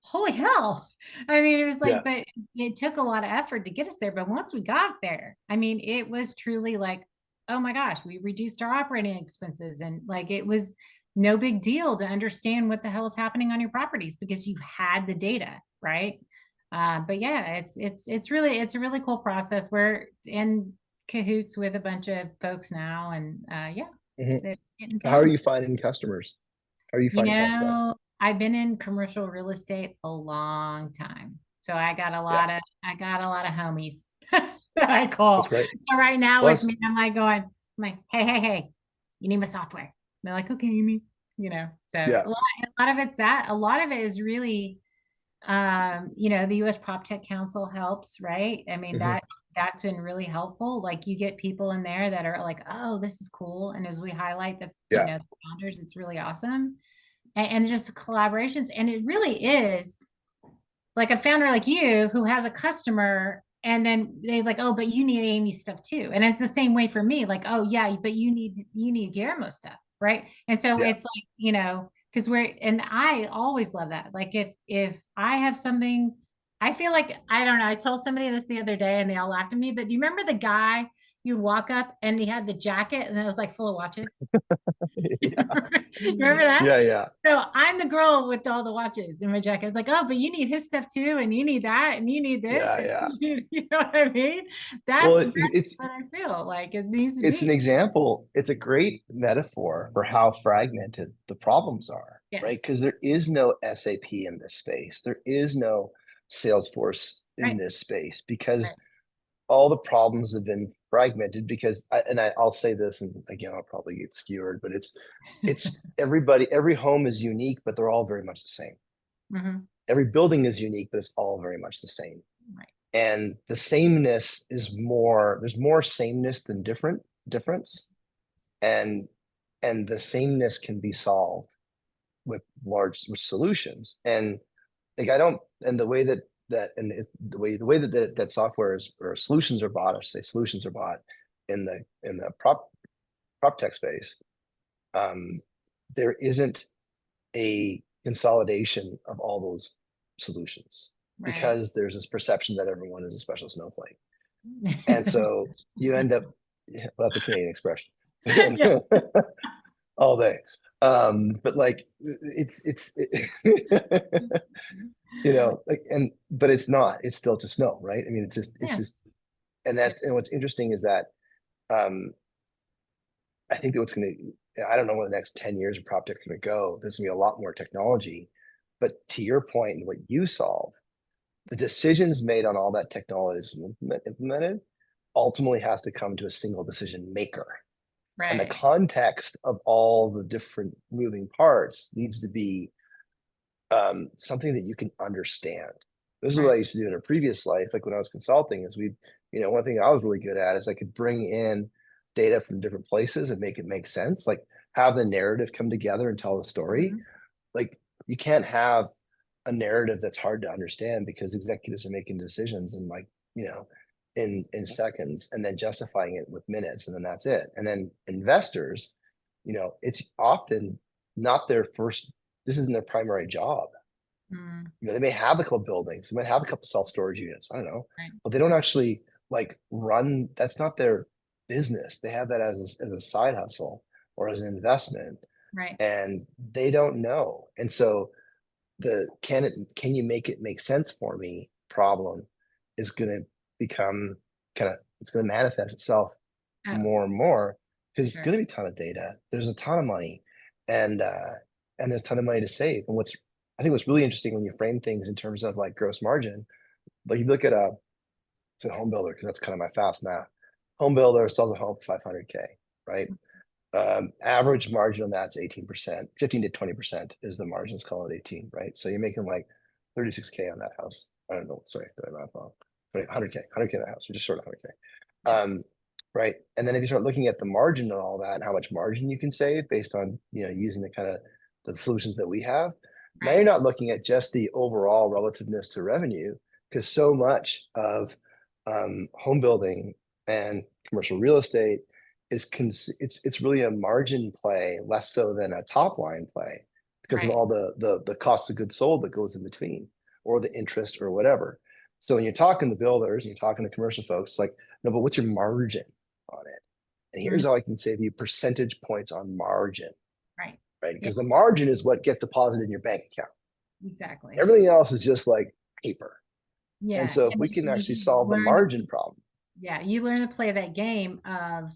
holy hell. I mean, it was Yeah. like, but it took a lot of effort to get us there. But once we got there, I mean, it was truly like, oh my gosh, we reduced our operating expenses. And like, it was no big deal to understand what the hell is happening on your properties because you had the data, right? But yeah, it's a really cool process. We're in cahoots with a bunch of folks now, and yeah, Mhm. it's getting How are fun. you finding customers? How are you finding prospects? I've been in commercial real estate a long time. So Yeah, I got a lot of homies that I that's call. great. So right now with Plus, me, I'm like, hey, hey, hey, you need my software. They're like, okay, Amy. So Yeah. a lot of it's that. A lot of it is really, the U.S. Proptech Council helps, right? I mean, Hmm. that's been really helpful. Like you get people in there that are like, oh, this is cool. And as we highlight Yeah. the founders, it's really awesome. And just collaborations. And it really is like a founder like you who has a customer and then they like, oh, but you need Amy stuff too. And it's the same way for me. Like, oh yeah, but you need Guillermo stuff, right? And so Yeah. it's like, because and I always love that. Like if I have something, I feel like I don't know. I told somebody this the other day and they all laughed at me, but do you remember the guy you'd walk up and he had the jacket and it was like full of watches? Remember that? Yeah. Yeah. So I'm the girl with all the watches in my jacket. It's like, oh, but you need his stuff too, and you need that, and you need this, Yeah. and Yeah. you know what I mean? Well, That's it's what I feel like it needs to it's an be. example. It's a great metaphor for how fragmented the problems are, right? Yes. Because there is no SAP in this space. There is no Salesforce in Right. this space because Right. all the problems have been fragmented because I'll say this, and again I'll probably get skewered, but it's every home is unique, but they're all very much the same. Hmm. Every building is unique, but it's all very much the same. Right. And the sameness is more, there's more sameness than difference. And the sameness can be solved with large solutions. And like I don't, and the way the way that software is or solutions are bought, or say solutions are bought in the prop tech space, um, there isn't a consolidation of all those solutions Right. because there's this perception that everyone is a special snowflake. And so you end up, well, that's a Canadian expression Yeah. all day. But like like, but it's not, it's still just snow, right? I mean, it's Yeah. just, and Yeah. what's interesting is that, um, I think that I don't know where the next 10 years of prop tech are going to go. There's going to be a lot more technology. But to your point, and what you solve, the decisions made on all that technology is implemented ultimately has to come to a single decision maker. And the Right. context of all the different moving parts needs to be something that you can understand. This is what Right. I used to do in a previous life, like when I was consulting, is one thing I was really good at is I could bring in data from different places and make it make sense, like have the narrative come together and tell the story. Mhm. Like you can't have a narrative that's hard to understand because executives are making decisions in like, in seconds and then justifying it with minutes and then that's it. And then investors, it's often not their first, this isn't their primary job. Mm. They may have a couple buildings, they might have a couple self-storage units, I don't know, Right. but they don't actually like run, that's not their business. They have that as a side hustle or as an investment, Right. and they don't know. And so can you make it make sense for me problem is going to become it's going to manifest itself Oh, more and more because it's sure. going to be a ton of data. There's a ton of money, and there's a ton of money to save. And I think what's really interesting when you frame things in terms of like gross margin, like you look at a home builder, because that's kind of my fast math. Home builder sells a home for 500K, right? Average margin on that's 18%, 15 to 20% is the margin. Let's call it 18, right? So you're making like 36K on that house. I don't know. Sorry, did I math wrong? 100K, 100K in that house. We're just short of 100K. Yeah. Right. And then if you start looking at the margin and all that and how much margin you can save based on, using the kind of the solutions that we have, now you're Right. not looking at just the overall relativeness to revenue because so much of home building and commercial real estate it's really a margin play less so than a top line play because of Right. all the cost of goods sold that goes in between or the interest or whatever. So when you're talking to builders and you're talking to commercial folks, like, no, but what's your margin on it? And Mm. here's how I can save you percentage points on margin, Right. right? Yeah. Because the margin is what gets deposited in your bank account. Exactly. Everything else is just like paper. And Yeah. so if And we can actually you solve the learn margin problem, you learn to play that game of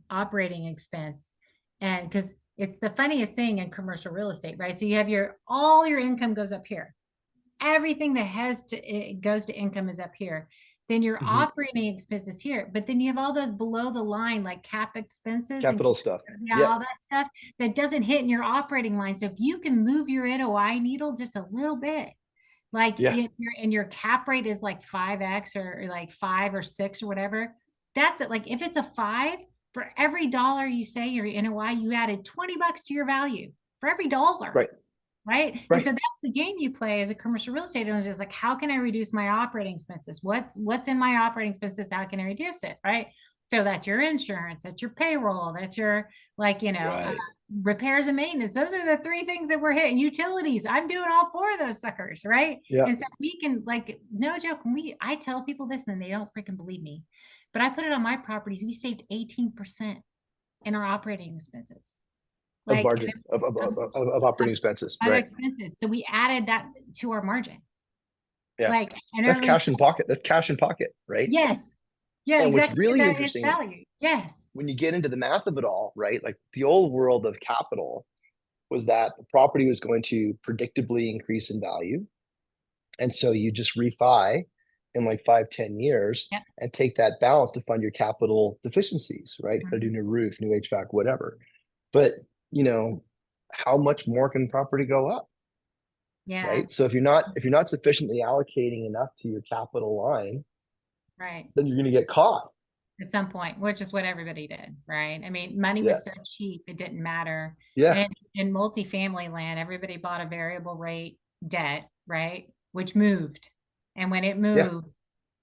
operating expense. And because it's the funniest thing in commercial real estate, right? So you have all your income goes up here. Everything that has to it goes to income is up here. then your Hmm. operating expenses here, but then you have all those below the line, like cap expenses and Capital stuff. yeah, Yeah. all that stuff that doesn't hit in your operating line. So if you can move your NOI needle just a little bit, like Yeah. your cap rate is like 5x or like 5 or 6 or whatever, that's it. Like if it's a 5, for every dollar you say your NOI, you added $20 to your value for every dollar. Right. Right. And Right. so that's the game you play as a commercial real estate owner, is like, how can I reduce my operating expenses? What's in my operating expenses? How can I reduce it? Right. So that's your insurance, that's your payroll, that's your, like, Right. repairs and maintenance. Those are the 3 things that we're hitting. Utilities. I'm doing all 4 of those suckers. Right. Yeah. And so we can, like, no joke, I tell people this and they don't freaking believe me, but I put it on my properties. We saved 18% in our operating expenses. Of Like, margin of operating expenses. of Right. expenses. So we added that to our margin. Yeah. Like, and That's everybody, cash in pocket. That's cash in pocket. Right. yes. Yeah, And what's exactly. really That is interesting value. Yes. when you get into the math of it all, right? Like the old world of capital was that the property was going to predictably increase in value. And so you just refi in like 5, 10 years Yep. and take that balance to fund your capital deficiencies, right? Got to do Mhm. new roof, new HVAC, whatever. But, you know, how much more can property go up? Yeah. Right. So if you're not sufficiently allocating enough to your capital line, Right. then you're going to get caught. At some point, which is what everybody did, right? I mean, money Yeah. was so cheap, it didn't matter. Yeah. And in multifamily land, everybody bought a variable rate debt, right? Which moved. And when it Yeah. moved,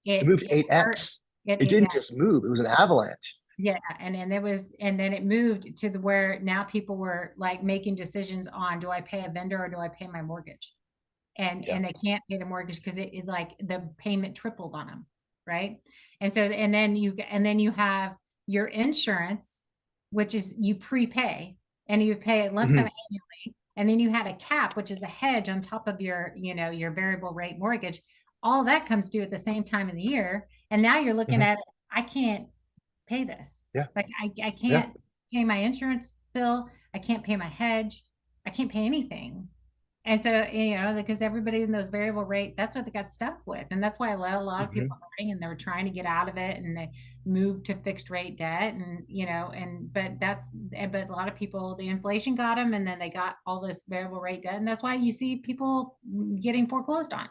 It it moved it hurt. 8x. It Yeah, didn't just move, it was an avalanche. yeah, and then it moved to the where now people were like making decisions on, do I pay a vendor or do I pay my mortgage? Yeah. And they can't pay the mortgage because it like the payment tripled on them, right? And so and then you have your insurance, which is you prepay and you pay a lump sum Mhm. annually, and then you had a cap, which is a hedge on top of your your variable rate mortgage. All that comes due at the same time of the year, and now you're looking Mhm. at, I can't pay this. Yeah. Like I Yeah. can't pay my insurance bill. I can't pay my hedge. I can't pay anything. And so, because everybody in those variable rate, that's what they got stuck with. And that's why I let a lot of people Hmm. hurting and they were trying to get out of it and they moved to fixed rate debt. And, but a lot of people, the inflation got them and then they got all this variable rate debt. And that's why you see people getting foreclosed on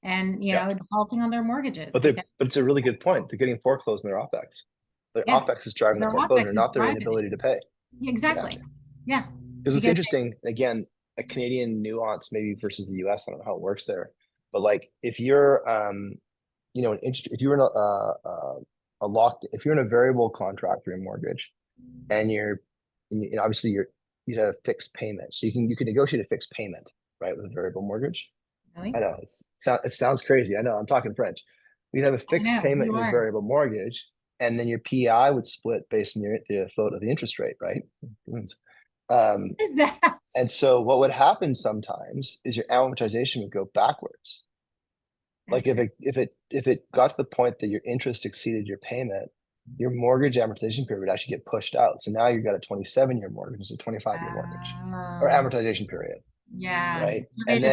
and, Yeah. defaulting on their mortgages But because, it's a really good point. They're getting foreclosed in their OpEx. Their yeah, OpEx is driving the their foreclosure, OpEx is not their driving it. inability to pay. Yeah. Exactly. Yeah. Because what's Because, interesting, again, a Canadian nuance maybe versus the US, I don't know how it works there. But like if you're if you're in a locked if you're in a variable contract for your mortgage and obviously you have a fixed payment. So you can negotiate a fixed payment, right, with a variable mortgage. really, I know it sounds crazy. I know I'm talking French. You have a I fixed know payment you in your are. variable mortgage, and then your PI would split based on the float of the interest rate, right? Um, What is that? and so what would happen sometimes is your amortization would go backwards. Like That's great. if it got to the point that your interest exceeded your payment, your mortgage amortization period would actually get pushed out. So now you've got a 27-year mortgage, it's a 25-year mortgage or Oh, amortization period, yeah. right? So they were They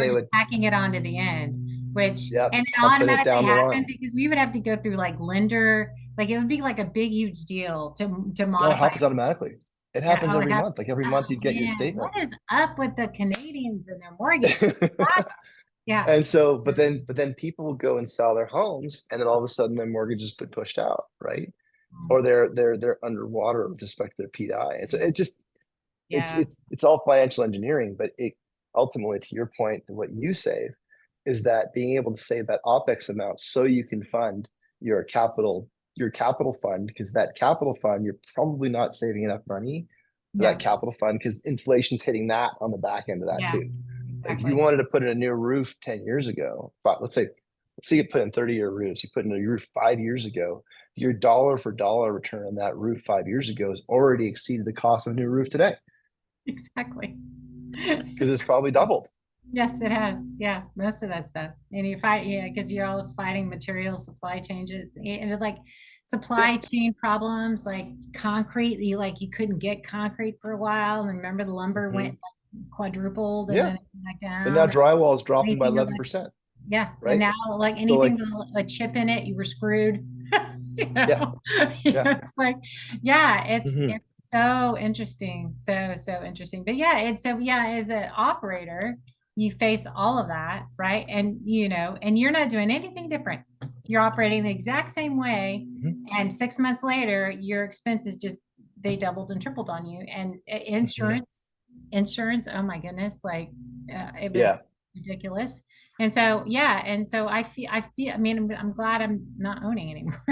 just would, tacking it onto the end, which, yep, and it pumping it automatically down the happened line. because we would have to go through like lender, like it would be like a big, huge deal to No, it modify. happens automatically. It Yeah. happens Oh, it every happened. month. Like every month Oh you'd get your man, statement. what is up with the Canadians and their mortgage? Awesome. Yeah. And so, but then people will go and sell their homes, and then all of a sudden their mortgages get pushed out, right? Or they're underwater with respect to their PI. It's just Yeah. it's all financial engineering, but it ultimately, to your point, what you save is that being able to save that OpEx amount so you can fund your capital fund, because that capital fund, you're probably not saving enough money for that No. capital fund because inflation's hitting that on the back end of that Yeah. too. Like if you Exactly. wanted to put in a new roof 10 years ago, but let's say you put in 30-year roofs, you put in a roof 5 years ago, your dollar for dollar return on that roof 5 years ago has already exceeded the cost of a new roof today Exactly. because It's it's probably doubled. Yes, it has. Yeah, most of that stuff. And you fight, yeah, because you're all fighting material supply changes and like Yeah. supply chain problems, like concrete. You couldn't get concrete for a while. And remember the lumber went Mhm. like quadrupled and Yeah. then it went back And now down. And drywall is dropping by anything 11%. Yeah. And right? now, like So anything like, with a chip in it, you were screwed. You yeah, know, yeah. it's like, yeah, Hmm. it's so interesting, so interesting. But yeah, it's so yeah, as an operator, you face all of that, right? And and you're not doing anything different. You're operating the exact same way, Hmm. and 6 months later, your expenses just they doubled and tripled on you. And Hmm. insurance, oh my goodness, like it was Yeah, ridiculous. And so, yeah, and so I mean, I'm glad I'm not owning anymore.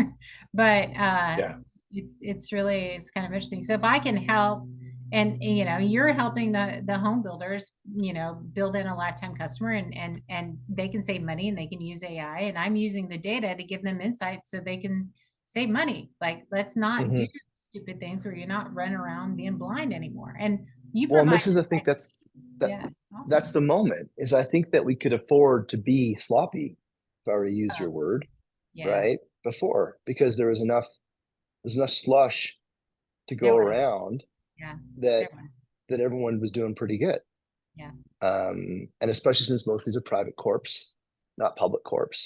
But yeah. it's really it's kind of interesting. So if I can help, and you're helping the home builders, build in a lifetime customer, and they can save money and they can use AI, and I'm using the data to give them insights so they can save money. Like, let's not do Hmm. stupid things where you're not running around being blind anymore. And you Well, and provide, this is, I think that yeah, that's awesome. the moment, is I think that we could afford to be sloppy, if I were to use Oh, your word, yeah, right? Before, because there's enough slush to there go was. around Yeah, that there was. everyone was doing pretty good. Yeah. And especially since most of these are private corps, not public corps.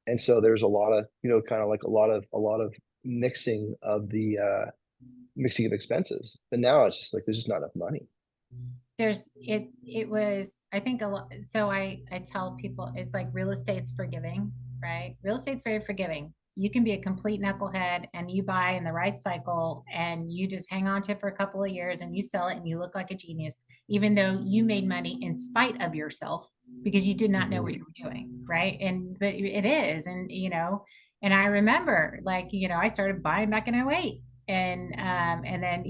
And so there's a lot of, kind of like a lot of mixing of the mixing of expenses. But now it's just like there's just not enough money. It was, I think, a lot. So I tell people it's like real estate's forgiving, right? Real estate's very forgiving. You can be a complete knucklehead and you buy in the right cycle and you just hang on to it for a couple of years and you sell it and you look like a genius, even though you made money in spite of yourself because you did not know what Hmm. you were doing, right? And but it is, and and I remember, like, I started buying back in '08, and then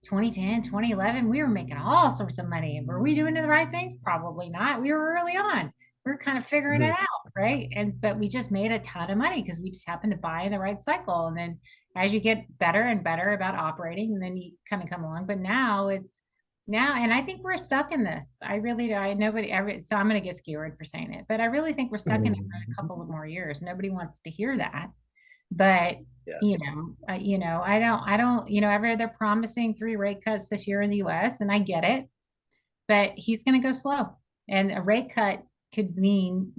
2010, 2011, we were making all sorts of money. Were we doing the right things? Probably not. We were early on. We were kind of figuring it Hmm. out, right? But we just made a ton of money because we just happened to buy in the right cycle. And then as you get better and better about operating, and then you kind of come along. But now, and I think we're stuck in this. I really do. So I'm going to get skewered for saying it, but I really think we're stuck in it for a Hmm. couple of more years. Nobody wants to hear that. But Yeah. I don't, ever they're promising 3 rate cuts this year in the US, and I get it, but he's going to go slow. And a rate cut could mean,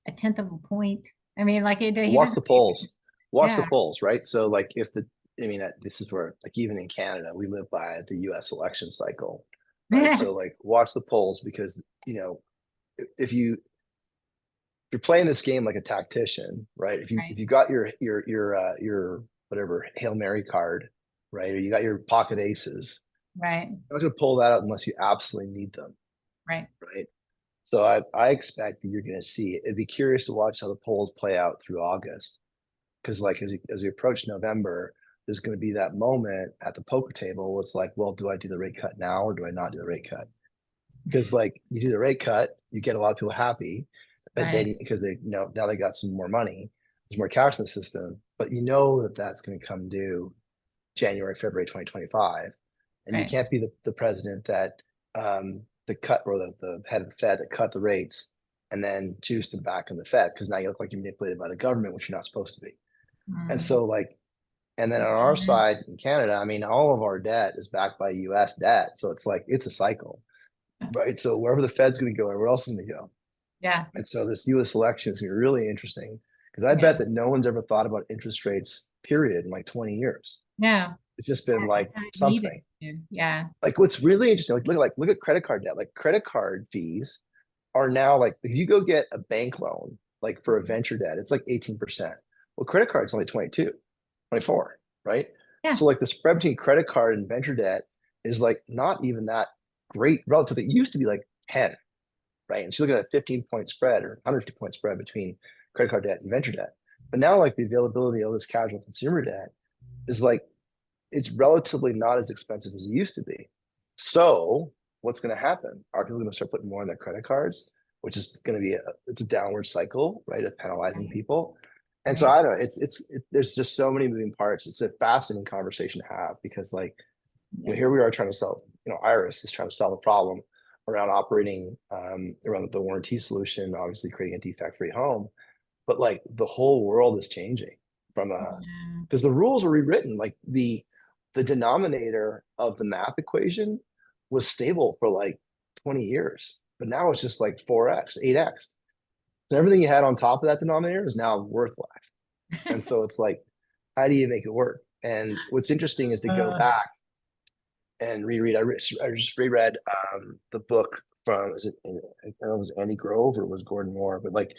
a tenth of a point. I mean, like he Watch doesn't, the polls. Watch the yeah. polls, right? So like if the I mean this is where, like, even in Canada, we live by the US election cycle, right? So like watch the polls, because if you're playing this game like a tactician, right? Right, If you got your whatever Hail Mary card, right? Or you got your pocket aces, right, you're not going to pull that out unless you absolutely need them, right. right? So I expect that you're going to see it. It'd be curious to watch how the polls play out through August, because like as we approach November, there's going to be that moment at the poker table where it's like, well, do I do the rate cut now or do I not do the rate cut? Because like you do the rate cut, you get a lot of people happy, but Right, then because they now they got some more money, there's more cash in the system, but that that's going to come due January, February 2025, and you right. can't be the president that the cut, or the head of the Fed that cut the rates and then juiced them back in the Fed, because now you look like you're manipulated by the government, which you're not supposed to be. And Mm. so like, and then on our side in Canada, I mean, all of our debt is backed by US debt. So it's like it's a cycle, right? So wherever the Fed's going to go, everywhere else is going to go. Yeah, And so this US election is going to be really interesting, because I yeah. bet that no one's ever thought about interest rates, period, in like 20 years. No, It's just been like I needed something. to. Yeah, Like what's really interesting, look at credit card debt. Like credit card fees are now, like if you go get a bank loan, like for a venture debt, it's like 18%. Well, credit card's only 22, 24, right? yeah, So like the spread between credit card and venture debt is like not even that great relative. It used to be like 10, right? And so you look at a 15-point spread or 150-point spread between credit card debt and venture debt. But now like the availability of this casual consumer debt is like, it's relatively not as expensive as it used to be. So what's going to happen? Are people going to start putting more on their credit cards, which is going to be it's a downward cycle, right, of penalizing right, people. And so right. I don't know. There's just so many moving parts. It's a fascinating conversation to have, because like, Yeah, here we are trying to solve. Iris is trying to solve a problem around operating around the warranty solution, obviously creating a defect-free home, but like the whole world is changing from a yeah. because the rules were rewritten. Like the denominator of the math equation was stable for like 20 years, but now it's just like 4x, 8x. So everything you had on top of that denominator is now worth less. And so it's like, how do you make it work? And what's interesting is to go Uh, back and reread. I just reread the book from, is it, I don't know, it was Andy Grove or was Gordon Moore, but like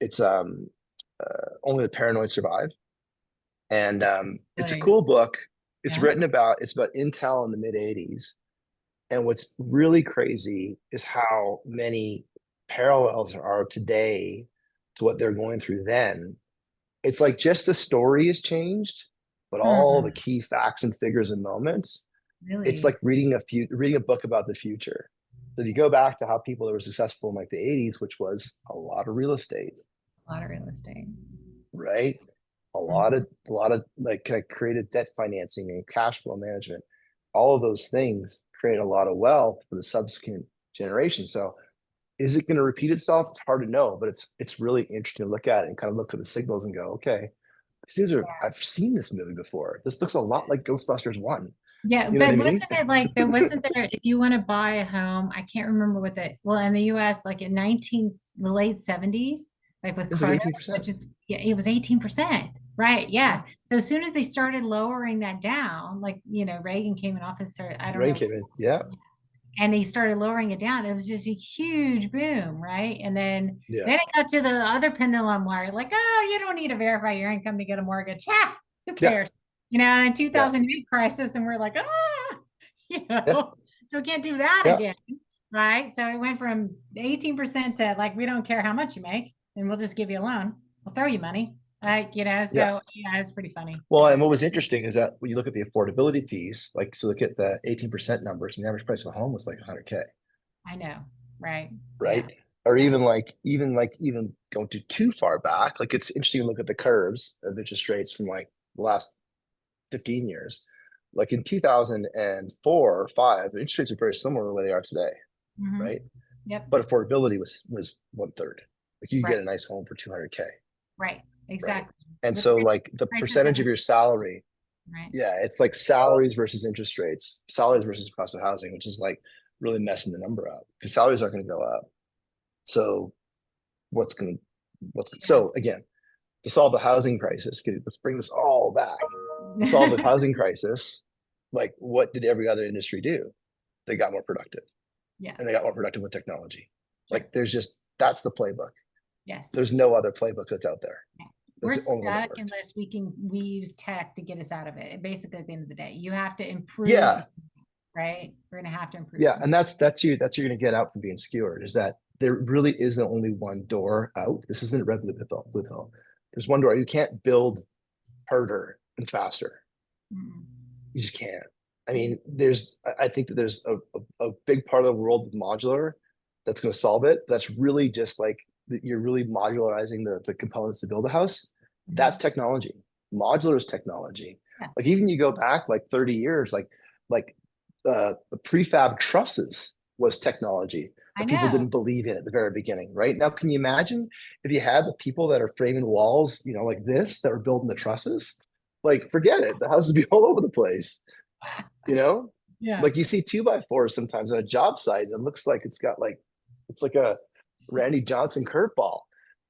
it's Only the Paranoid Survive. And it's a really? cool book. Yeah. It's about Intel in the mid 80s. And what's really crazy is how many parallels there are today to what they're going through then. It's like just the story has changed, but all the Hmm, key facts and figures and moments, it's really? like reading a book about the future. So if you go back to how people that were successful in like the 80s, which was a lot of real estate, A lot of real estate. right? Mhm. A lot of like kind of creative debt financing and cash flow management. All of those things create a lot of wealth for the subsequent generation. So is it going to repeat itself? It's hard to know, but it's really interesting to look at it and kind of look at the signals and go, okay, these are I've seen this movie before. This looks a lot like Ghostbusters 1. Yeah, You know what but I mean? wasn't it like there wasn't there if you want to buy a home, I can't remember what well in the US like in the late 70s, like with It's like credit, 18%. which is yeah, it was 18%. Right. Yeah. Yeah. So as soon as they started lowering that down, like Reagan came in office, or I don't Rain know, came in. Yeah. and they started lowering it down, it was just a huge boom, right? And Yeah. then it got to the other pendulum wire, like, oh, you don't need to verify your income to get a mortgage. Yeah, who Yeah. cares? In Yeah. 2008 crisis, and we're like, ah, Yeah. so we can't do that Yeah. again, right? So it went from 18% to like, we don't care how much you make, and we'll just give you a loan. We'll throw you money, like, Yeah. so yeah, it's pretty funny. Well, and what was interesting is that when you look at the affordability piece, like, so look at the 18% numbers, and the average price of a home was like 100K, I know, right? right? Yeah. Or even going too far back, like it's interesting to look at the curves of interest rates from like the last 15 years. Like in 2004 or five, interest rates are very similar to where they are today, Hmm. right? Yep. But affordability was one third. Like you could Right. get a nice home for 200K, Right. right? Exactly. And With so like the prices percentage and of your salary, right. yeah, it's like salaries versus interest rates, salaries versus cost of housing, which is like really messing the number up because salaries aren't going to go up. So Yeah. so again, to solve the housing crisis, let's bring this all back. To solve the housing crisis, like what did every other industry do? They got more productive, and they Yes. got more productive with technology. Sure. Like that's the playbook. Yes. There's no other playbook that's out there. Yeah. That's We're the only one that stuck worked. unless we use tech to get us out of it. Basically, at the end of the day, you have to improve, Yeah, right? We're gonna have to improve yeah, some. and that's you're gonna get out from being skewered is that there really isn't only one door out. This isn't red blue pill. There's one door. You can't build harder and faster. Mm-mm. You just can't. I mean, I think that there's a big part of the world with modular that's going to solve it. That's really just like you're really modularizing the components to build a house. That's Mhm. technology. Modular is technology. Yeah, Like even you go back like 30 years, like the prefab trusses was technology I that people know. didn't believe in at the very beginning, right? Now, can you imagine if you had the people that are framing walls, like this, that were building the trusses? Like, forget it. The houses be all over the place, you know? Yeah. Like you see two by fours sometimes on a job site, and it looks like it's like a Randy Johnson curveball.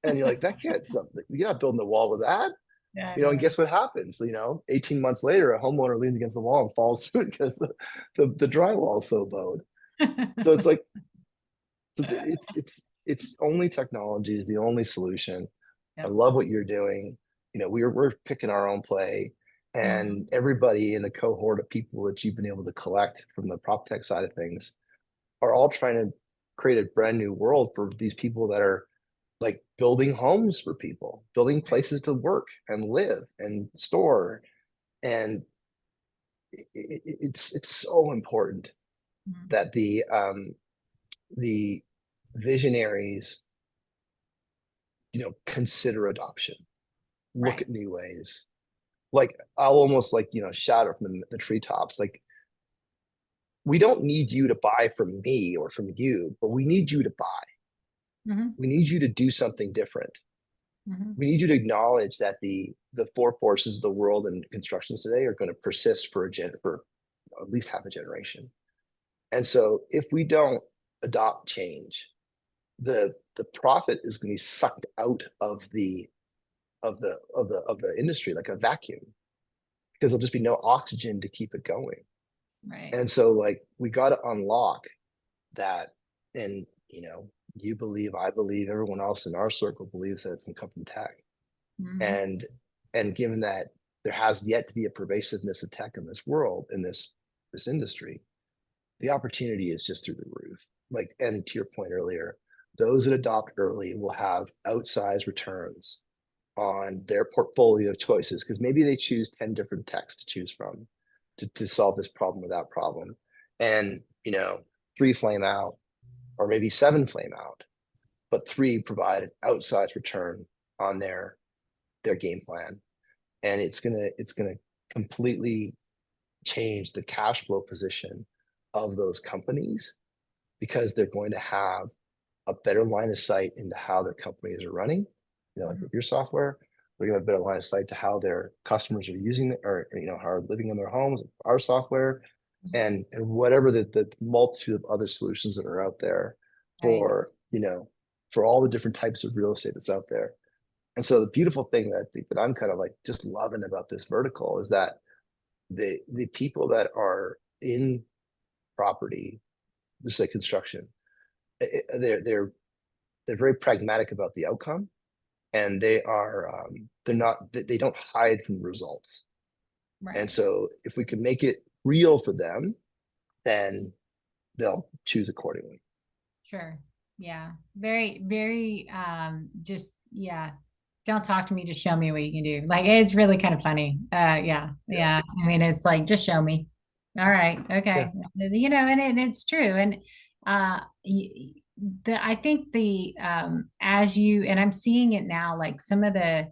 And you're like, that can't something. You're not building the wall with that. Yeah, I And know. guess what happens? 18 months later, a homeowner leans against the wall and falls through it because the drywall is so bowed. So it's like it's only technology is the only solution. I Yep. love what you're doing. We're picking our own play, Mhm. and everybody in the cohort of people that you've been able to collect from the prop tech side of things are all trying to create a brand new world for these people that are like building homes for people, building Right. places to work and live and store. And it's so important Mhm. that the visionaries consider adoption, look Right. at new ways. Like I'll almost like shout it from the treetops. Like we don't need you to buy from me or from you, but we need you to buy. Hmm. We need you to do something different. Hmm. We need you to acknowledge that the four forces of the world and construction today are going to persist for at least half a generation. And so if we don't adopt change, the profit is going to be sucked out of the industry like a vacuum, because there'll just be no oxygen to keep it going. Right. And so like we got to unlock that. And you believe, I believe, everyone else in our circle believes that it's going to come from tech. Mhm. And given that there has yet to be a pervasiveness of tech in this world, in this industry, the opportunity is just through the roof. Like, and to your point earlier, those that adopt early will have outsized returns on their portfolio of choices, because maybe they choose 10 different techs to choose from to solve this problem or that problem. And 3 flame out, or maybe 7 flame out, but 3 provide an outsized return on their game plan. And it's gonna completely change the cash flow position of those companies, because they're going to have a better line of sight into how their companies are running. Like Mhm. with your software, they're going to have a better line of sight to how their customers are using it, or how are living in their homes, our software, and whatever the multitude of other solutions that are out there Right. for for all the different types of real estate that's out there. And so the beautiful thing that I think that I'm kind of like just loving about this vertical is that the people that are in property, just like construction, they're very pragmatic about the outcome, and they don't hide from the results. And Right. so if we can make it real for them, then they'll choose accordingly. Sure. Yeah. Very, very, just, yeah. Don't talk to me, just show me what you can do. Like, it's really kind of funny. Yeah. Yeah. Yeah. I mean, it's like, just show me. All right. Yeah. Okay. And it's true. And, I think as and I'm seeing it now, like some of the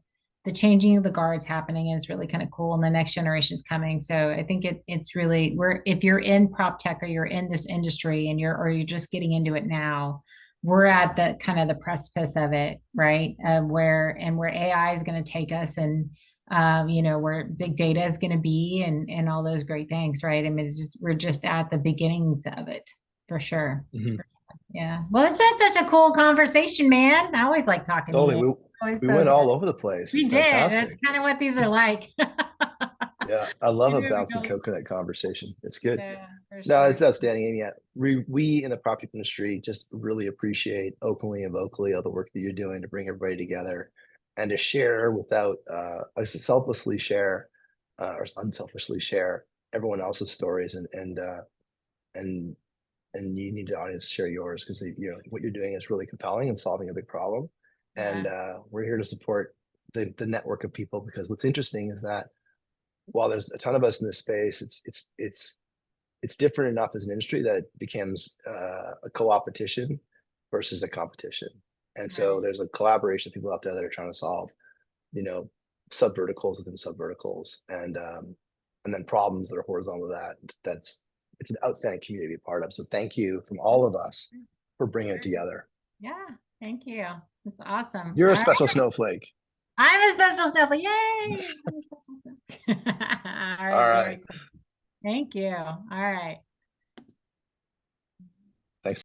changing of the guards happening, and it's really kind of cool, and the next generation is coming. So I think it's really, if you're in prop tech, or you're in this industry, and you're just getting into it now, we're at the kind of the precipice of it, right? Where AI is going to take us, and where big data is going to be, and all those great things, right? I mean, we're just at the beginnings of it, for sure. Mhm. Yeah. Well, it's been such a cool conversation, man. I always like talking to Totally. you. We Always we so went good. all over the place. We It's did. That's fantastic. kind of what these are like. Yeah, I love We a really bouncing go. coconut conversation. It's good. Yeah, for No, sure. it's outstanding. And yeah, we in the property industry just really appreciate openly and vocally all the work that you're doing to bring everybody together and to share without selflessly share or unselfishly share everyone else's stories, and you need the audience to share yours, because what you're doing is really compelling and solving a big problem. And Yeah. we're here to support the network of people, because what's interesting is that while there's a ton of us in this space, it's different enough as an industry that it becomes a co-opetition versus a competition. And so Right. there's a collaboration of people out there that are trying to solve, you know, sub verticals within sub verticals, and then problems that are horizontal to that. It's an outstanding community to be part of. So thank you from all of us for bringing it Sure. together. Yeah. Thank you. That's awesome. You're a All special right. snowflake. I'm a special stuff. Yay. All All right. right. Very cool. Thank you. All right.